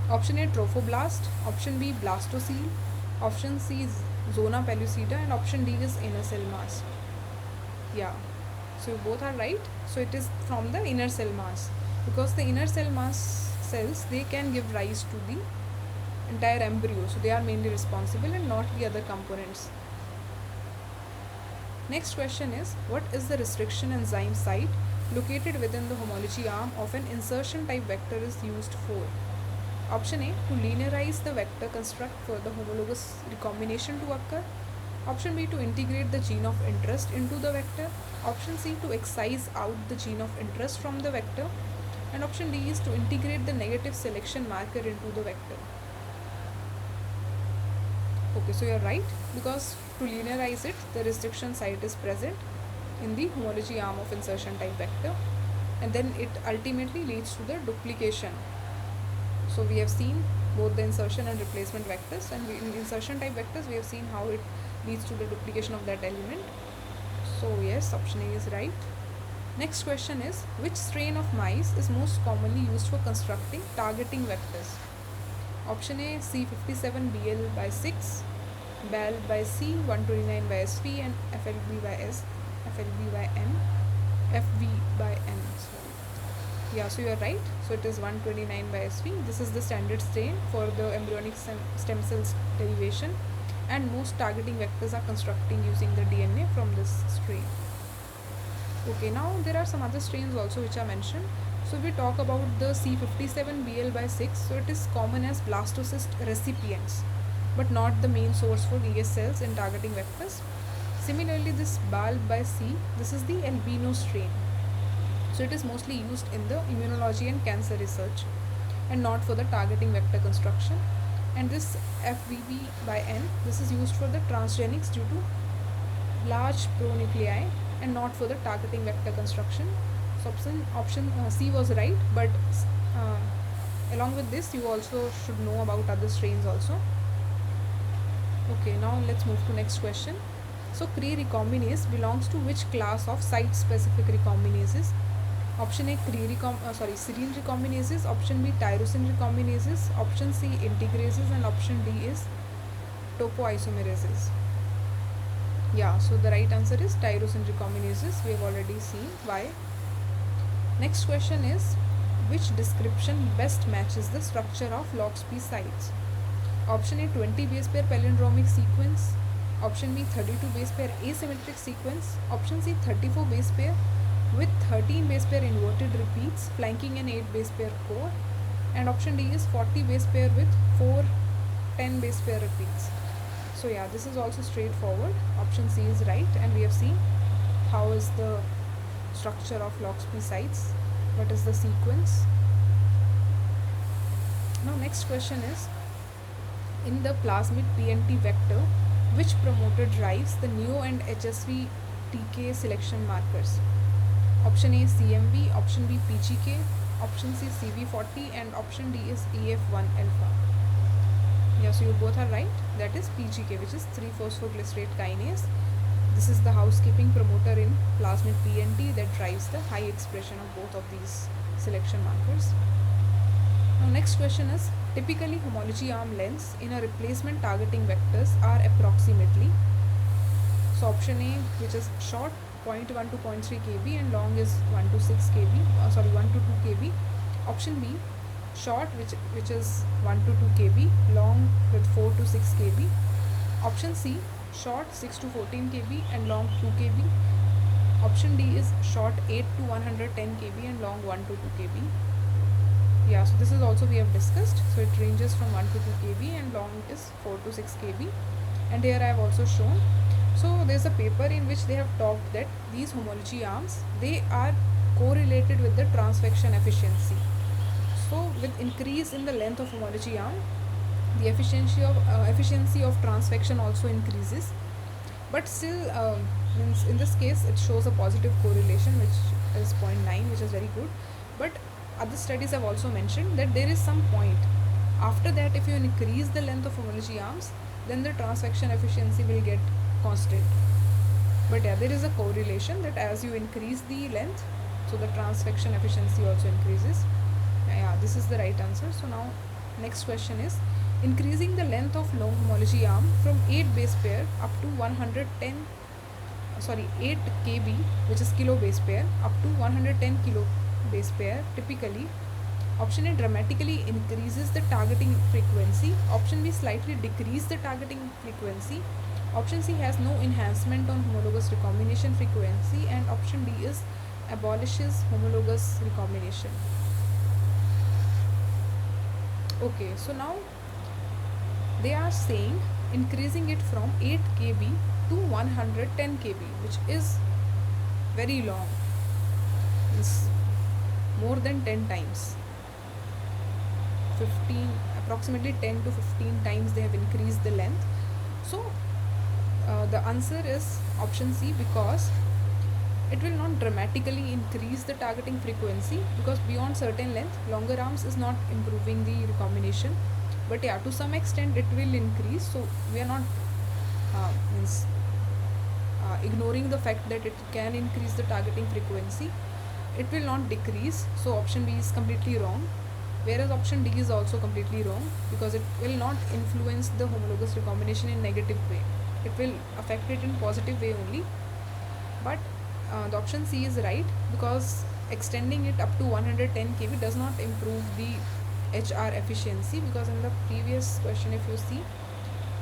Option A trophoblast, option B blastocele, option C is zona pellucida, and option D is inner cell mass. Yeah, so both are right. So it is from the inner cell mass, because the inner cell mass cells, they can give rise to the entire embryo, so they are mainly responsible and not the other components. Next question is, what is the restriction enzyme site located within the homology arm of an insertion type vector is used for? Option A, to linearize the vector construct for the homologous recombination to occur. Option B, to integrate the gene of interest into the vector. Option C, to excise out the gene of interest from the vector. And option D is to integrate the negative selection marker into the vector. Okay, so you are right, because to linearize it, the restriction site is present in the homology arm of insertion type vector, and then it ultimately leads to the duplication. So we have seen both the insertion and replacement vectors, and in insertion type vectors we have seen how it leads to the duplication of that element. So yes, option A is right. Next question is, which strain of mice is most commonly used for constructing targeting vectors? Option A C57BL/6, BAL/C, 129/SV, and FLB/S, FLB/N, FV/N. Yeah, so you are right. So it is 129/SV. This is the standard strain for the embryonic stem cells derivation, and most targeting vectors are constructing using the DNA from this strain. Okay, now there are some other strains also which are mentioned. So we talk about the C57BL/6. So it is common as blastocyst recipients, but not the main source for ES cells in targeting vectors. Similarly, this BAL/C, this is the albino strain. So it is mostly used in the immunology and cancer research, and not for the targeting vector construction. And this FVB/N, this is used for the transgenics due to large pronuclei, and not for the targeting vector construction. So option C was right, but along with this you also should know about other strains also. Okay, now let's move to next question. So Cre-recombinase belongs to which class of site-specific recombinases? Option A serine recombinases, option B tyrosine recombinases, option C integrases, and option D is topoisomerases. Yeah, so the right answer is tyrosine recombinases. We have already seen why. Next question is, which description best matches the structure of LOXP sites? Option A 20 base pair palindromic sequence, option B 32 base pair asymmetric sequence, option C 34 base pair with 13 base pair inverted repeats flanking an 8 base pair core, and option D is 40 base pair with 4 10 base pair repeats. So yeah, this is also straightforward. Option C is right, and we have seen how is the structure of LOXP sites, what is the sequence. Now next question is, in the plasmid PNT vector, which promoter drives the neo and HSV TK selection markers? Option A CMV, option B PGK, option C CV40, and option D is EF1 alpha. Yeah, so you both are right. That is PGK, which is 3-phosphoglycerate kinase. This is the housekeeping promoter in plasmid PNT that drives the high expression of both of these selection markers. Now next question is, typically homology arm lengths in a replacement targeting vectors are approximately. So option A, which is short, 0.1 to 0.3 kb, and long is 1 to 6 kb, 1 to 2 kb. Option B, short, which is 1 to 2 kb, long with 4 to 6 kb. Option C, short 6 to 14 kb and long 2 kb. Option D is short 8 to 110 kb and long 1 to 2 kb. Yeah, so this is also we have discussed. So it ranges from 1 to 2 kb and long is 4 to 6 kb. And here I have also shown. So there's a paper in which they have talked that these homology arms, they are correlated with the transfection efficiency. So with increase in the length of homology arm, the efficiency of transfection also increases, but still means in this case it shows a positive correlation, which is zero point 0.9, which is very good. But other studies have also mentioned that there is some point after that, if you increase the length of homology arms, then the transfection efficiency will get constant. But yeah, there is a correlation that as you increase the length, so the transfection efficiency also increases. Yeah, this is the right answer. So now next question is, increasing the length of long homology arm from 8 base pair up to 8 kb, which is kilo base pair, up to 110 kilo base pair typically. Option A dramatically increases the targeting frequency. Option B slightly decrease the targeting frequency. Option C has no enhancement on homologous recombination frequency, and option D is abolishes homologous recombination. Okay, so now they are saying increasing it from 8 kb to 110 kb, which is very long. It's more than 10 times. 15, approximately 10 to 15 times they have increased the length. So the answer is option C, because it will not dramatically increase the targeting frequency, because beyond certain length longer arms is not improving the recombination. But yeah, to some extent it will increase, so we are not ignoring the fact that it can increase the targeting frequency. It will not decrease, so option B is completely wrong, whereas option D is also completely wrong, because it will not influence the homologous recombination in negative way. It will affect it in positive way only. But the option C is right, because extending it up to 110 kb does not improve the HR efficiency, because in the previous question, if you see,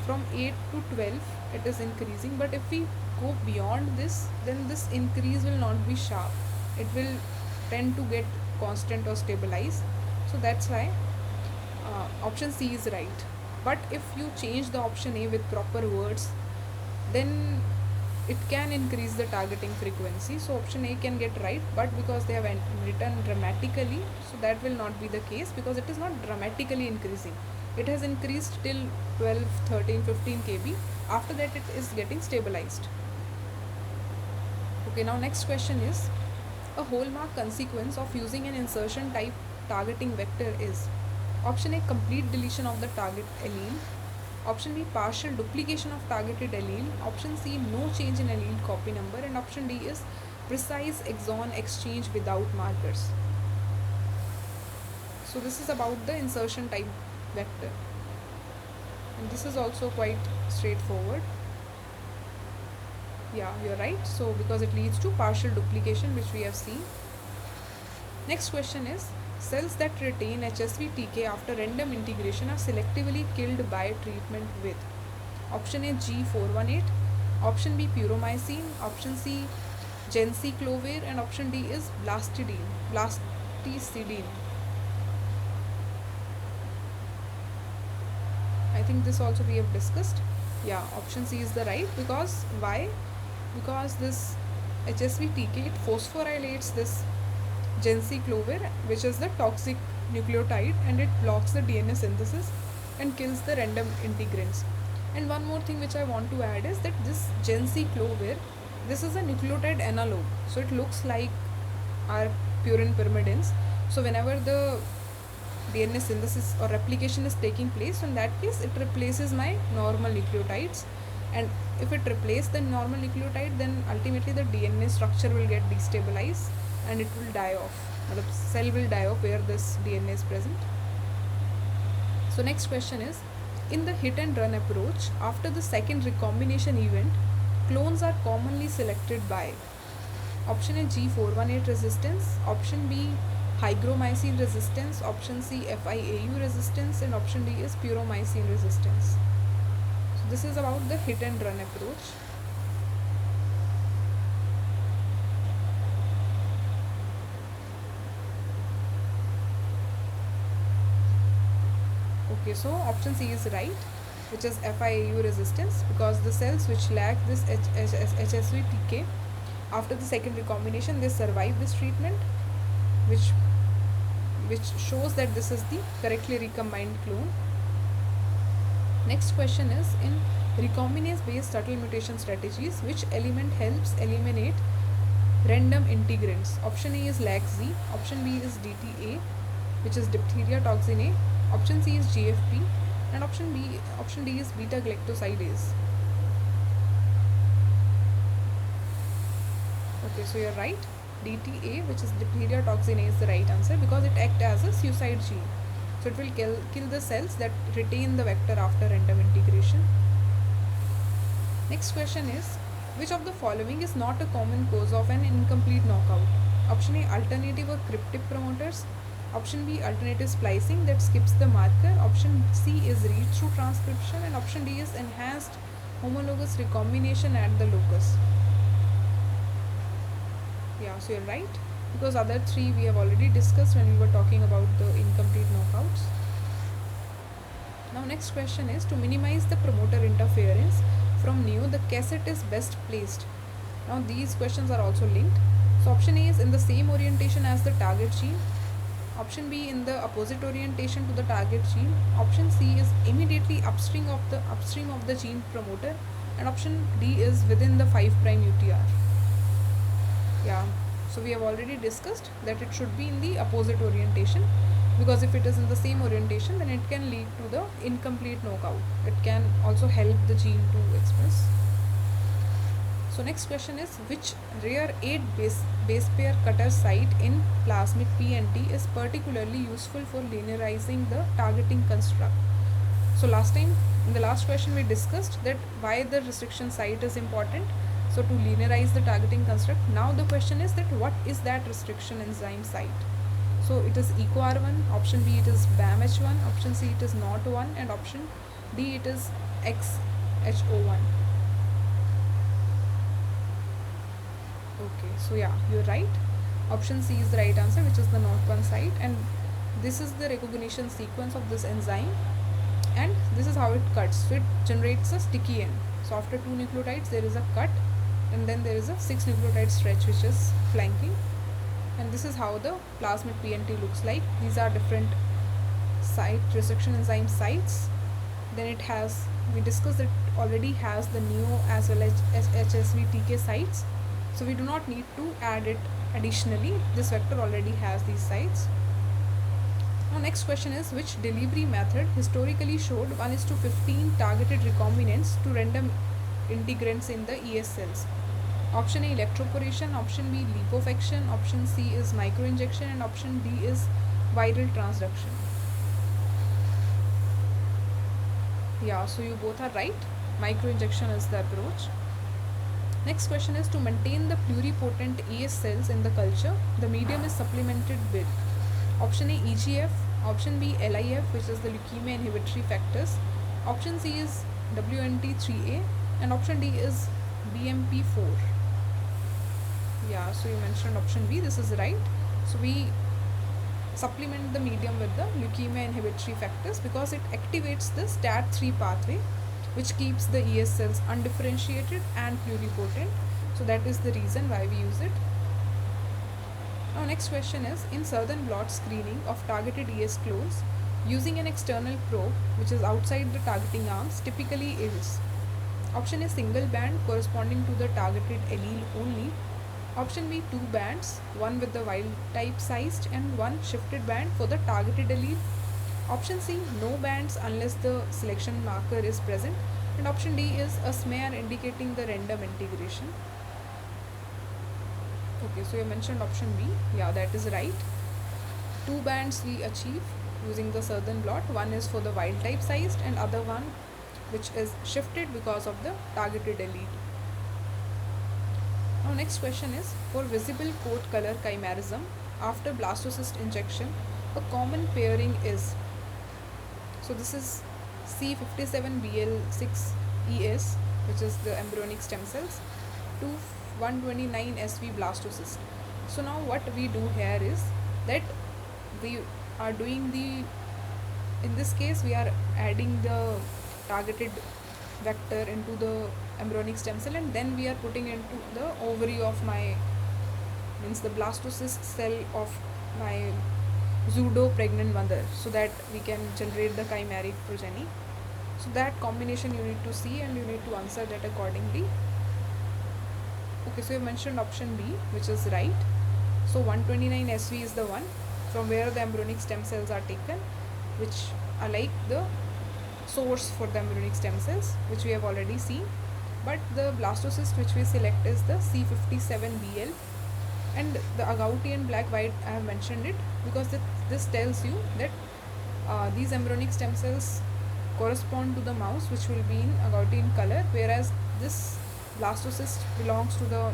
from 8 to 12 it is increasing, but if we go beyond this, then this increase will not be sharp. It will tend to get constant or stabilize. So that's why option C is right. But if you change the option A with proper words, then it can increase the targeting frequency. So option A can get right, but because they have written dramatically, so that will not be the case, because it is not dramatically increasing. It has increased till 12, 13, 15 kb. After that it is getting stabilized. Okay, now next question is, a hallmark consequence of using an insertion type targeting vector is option A complete deletion of the target allele, option B partial duplication of targeted allele, option C no change in allele copy number, and option D is precise exon exchange without markers. So this is about the insertion type vector, and this is also quite straightforward. Yeah, you're right. So because it leads to partial duplication, which we have seen. Next question is, cells that retain HSV-TK after random integration are selectively killed by treatment with option A G418, option B puromycin, option C genciclovir, and option D is blasticidine. I think this also we have discussed. Yeah, option C is the right, because why? Because this HSV-TK, it phosphorylates this genciclovir, which is the toxic nucleotide, and it blocks the DNA synthesis and kills the random integrants. And one more thing which I want to add is that this genciclovir, this is a nucleotide analog, so it looks like our purine pyrimidines. So whenever the DNA synthesis or replication is taking place, so in that case it replaces my normal nucleotides, and if it replaces the normal nucleotide, then ultimately the DNA structure will get destabilized and it will die off. The cell will die off where this DNA is present. So next question is, in the hit and run approach, after the second recombination event, clones are commonly selected by option A G418 resistance, option B hygromycin resistance, option C FIAU resistance, and option D is puromycin resistance. So this is about the hit and run approach. Okay, so option C is right, which is FIAU resistance, because the cells which lack this HSV-TK after the second recombination, they survive this treatment, which shows that this is the correctly recombined clone. Next question is, in recombinase based subtle mutation strategies, which element helps eliminate random integrants? Option A is LAC-Z, option B is DTA, which is diphtheria toxin A, option C is GFP, and option D is beta galactosidase. Okay, so you're right. DTA, which is diphtheria toxin A, is the right answer because it acts as a suicide gene. So it will kill the cells that retain the vector after random integration. Next question is, which of the following is not a common cause of an incomplete knockout? Option A, alternative or cryptic promoters. Option B, alternative splicing that skips the marker. Option C is read-through transcription, and option D is enhanced homologous recombination at the locus. Yeah, so you're right, because other three we have already discussed when we were talking about the incomplete knockouts. Now next question is, to minimize the promoter interference from neo, the cassette is best placed. Now these questions are also linked. So option A is in the same orientation as the target gene. Option B in the opposite orientation to the target gene. Option C is immediately upstream of the gene promoter, and option D is within the 5' UTR. Yeah, so we have already discussed that it should be in the opposite orientation, because if it is in the same orientation, then it can lead to the incomplete knockout. It can also help the gene to express. So next question is, which rare 8 base pair cutter site in plasmid PNT is particularly useful for linearizing the targeting construct? So last time, in the last question, we discussed that why the restriction site is important. So to linearize the targeting construct, now the question is that what is that restriction enzyme site? So it is EcoR1, option B it is BAMH1, option C it is NOT1, and option D it is XHO1. Okay, so yeah, you're right. Option C is the right answer, which is the NOT1 site, and this is the recognition sequence of this enzyme, and this is how it cuts. So it generates a sticky end. So after 2 nucleotides there is a cut, and then there is a 6 nucleotide stretch which is flanking, and this is how the plasmid PNT looks like. These are different site restriction enzyme sites. Then it has, we discussed it already has the neo as well as HSV TK sites, so we do not need to add it additionally. This vector already has these sites. Now next question is, which delivery method historically showed 1:15 targeted recombinants to random integrants in the ES cells? Option A electroporation, option B lipofaction, option C is microinjection, and option D is viral transduction. Yeah, so you both are right. Microinjection is the approach. Next question is, to maintain the pluripotent ES cells in the culture, the medium is supplemented with option A EGF, option B LIF, which is the leukemia inhibitory factors, option C is WNT3A, and option D is BMP4. Yeah, so you mentioned option B, this is right. So we supplement the medium with the leukemia inhibitory factors because it activates the STAT3 pathway, which keeps the ES cells undifferentiated and pluripotent. So that is the reason why we use it. Now next question is, in southern blot screening of targeted ES clones, using an external probe which is outside the targeting arms typically yields option A single band corresponding to the targeted allele only, option B 2 bands, one with the wild type sized and one shifted band for the targeted allele, option C no bands unless the selection marker is present, and option D is a smear indicating the random integration. Okay, so you mentioned option B. Yeah, that is right. 2 bands we achieve using the southern blot. One is for the wild type sized and other one which is shifted because of the targeted allele. Now next question is, for visible coat color chimerism after blastocyst injection, a common pairing is, so this is C57BL6ES, which is the embryonic stem cells, to 129SV blastocyst. So now what we do here is that we are doing in this case we are adding the targeted vector into the embryonic stem cell, and then we are putting into the ovary of my, means the blastocyst cell of my pseudo pregnant mother, so that we can generate the chimeric progeny. So that combination you need to see and you need to answer that accordingly. Okay, so you mentioned option B, which is right. So 129 SV is the one from where the embryonic stem cells are taken, which are like the source for the embryonic stem cells, which we have already seen. But the blastocyst which we select is the C57BL, and the agouti and black white I have mentioned it because this tells you that these embryonic stem cells correspond to the mouse, which will be in agouti in color, whereas this blastocyst belongs to the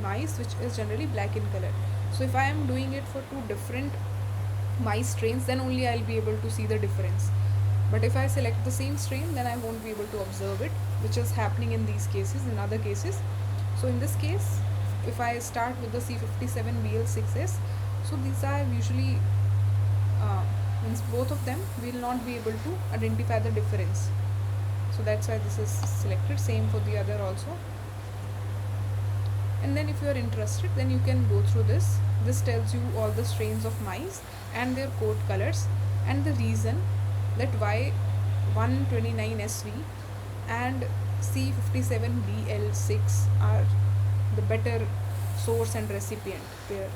mice, which is generally black in color. So if I am doing it for two different mice strains, then only I'll be able to see the difference. But if I select the same strain, then I won't be able to observe it, which is happening in these cases, in other cases. So in this case, if I start with the C57BL6S, so these are usually means both of them will not be able to identify the difference. So that's why this is selected. Same for the other also. And then if you are interested, then you can go through this. This tells you all the strains of mice and their coat colors and the reason that why 129SV and C57BL6 are the better source and recipient pair.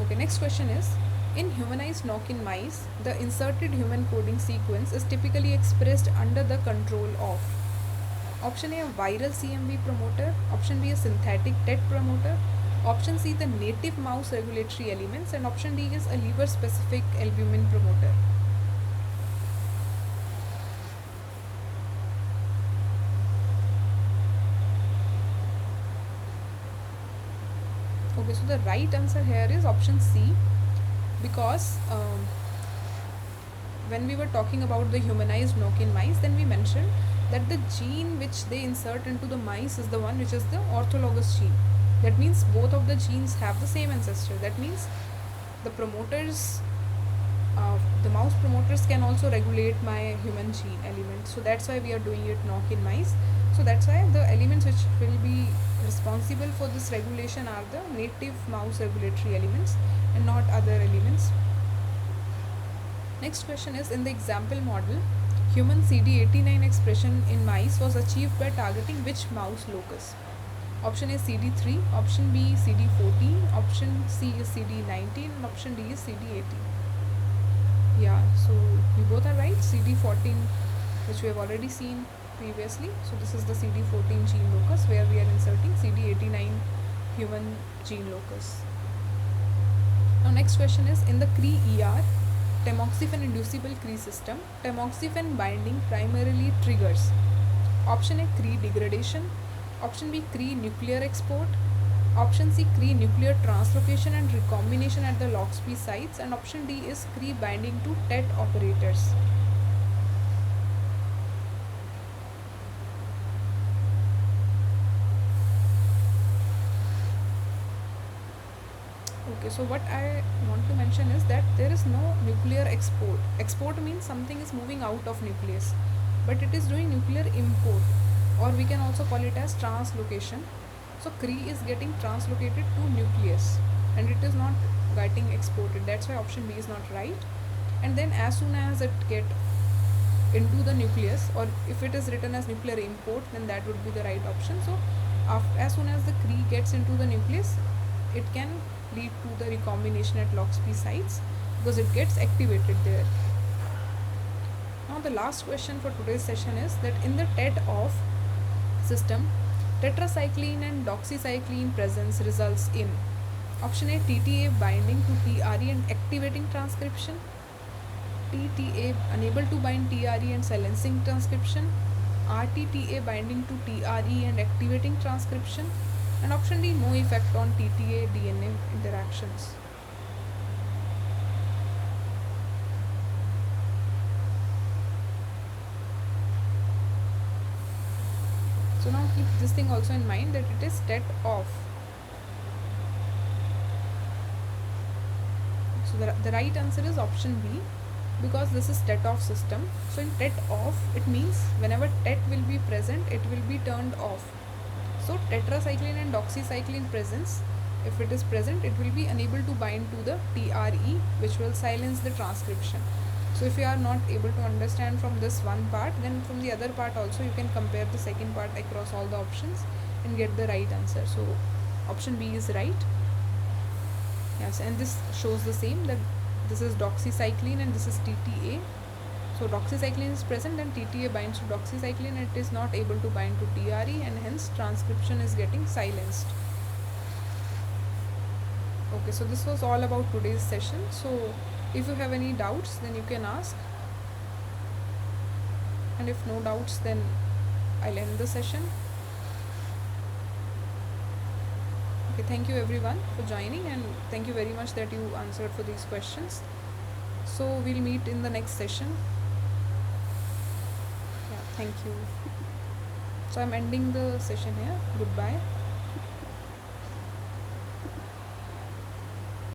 Okay, next question is, in humanized knockin mice, the inserted human coding sequence is typically expressed under the control of option A, a viral CMV promoter, option B, a synthetic TET promoter, option C, the native mouse regulatory elements, and option D is a liver specific albumin promoter. Okay, so the right answer here is option C, because when we were talking about the humanized knockin mice, then we mentioned that the gene which they insert into the mice is the one which is the orthologous gene. That means both of the genes have the same ancestor. That means the promoters, the mouse promoters can also regulate my human gene element. So that's why we are doing it knockin mice. So that's why the elements which will be responsible for this regulation are the native mouse regulatory elements and not other elements. Next question is, in the example model, human CD89 expression in mice was achieved by targeting which mouse locus? Option A CD3, option B CD14, option C is CD19, and option D is CD18. Yeah, so you both are right. CD14, which we have already seen previously. So this is the CD14 gene locus where we are inserting CD89 human gene locus. Now next question is, in the Cre-ER tamoxifen inducible Cre system, tamoxifen binding primarily triggers option A Cre degradation, option B Cre nuclear export, option C Cre nuclear translocation and recombination at the LOXP sites, and option D is Cre binding to TET operators. Okay, so what I want to mention is that there is no nuclear export. Export means something is moving out of nucleus, but it is doing nuclear import, or we can also call it as translocation. So Cre is getting translocated to nucleus and it is not getting exported. That's why option B is not right. And then as soon as it get into the nucleus, or if it is written as nuclear import, then that would be the right option. So as soon as the Cre gets into the nucleus, it can lead to the recombination at LOXP sites because it gets activated there. Now the last question for today's session is that in the TET-off system, tetracycline and doxycycline presence results in option A TTA binding to TRE and activating transcription, TTA unable to bind TRE and silencing transcription, RTTA binding to TRE and activating transcription, and option D no effect on TTA DNA interactions. So now keep this thing also in mind that it is TET-off. So the right answer is option B, because this is TET-off system. So in TET-off, it means whenever TET will be present, it will be turned off. So tetracycline and doxycycline presence, if it is present, it will be unable to bind to the TRE, which will silence the transcription. So if you are not able to understand from this one part, then from the other part also you can compare the second part across all the options and get the right answer. So option B is right. Yes, and this shows the same, that this is doxycycline and this is TTA. So doxycycline is present and TTA binds to doxycycline, it is not able to bind to TRE, and hence transcription is getting silenced. Okay, so this was all about today's session. So if you have any doubts, then you can ask, and if no doubts, then I'll end the session. Okay, thank you everyone for joining, and thank you very much that you answered for these questions. So we'll meet in the next session. Yeah, thank you. So I'm ending the session here. Goodbye.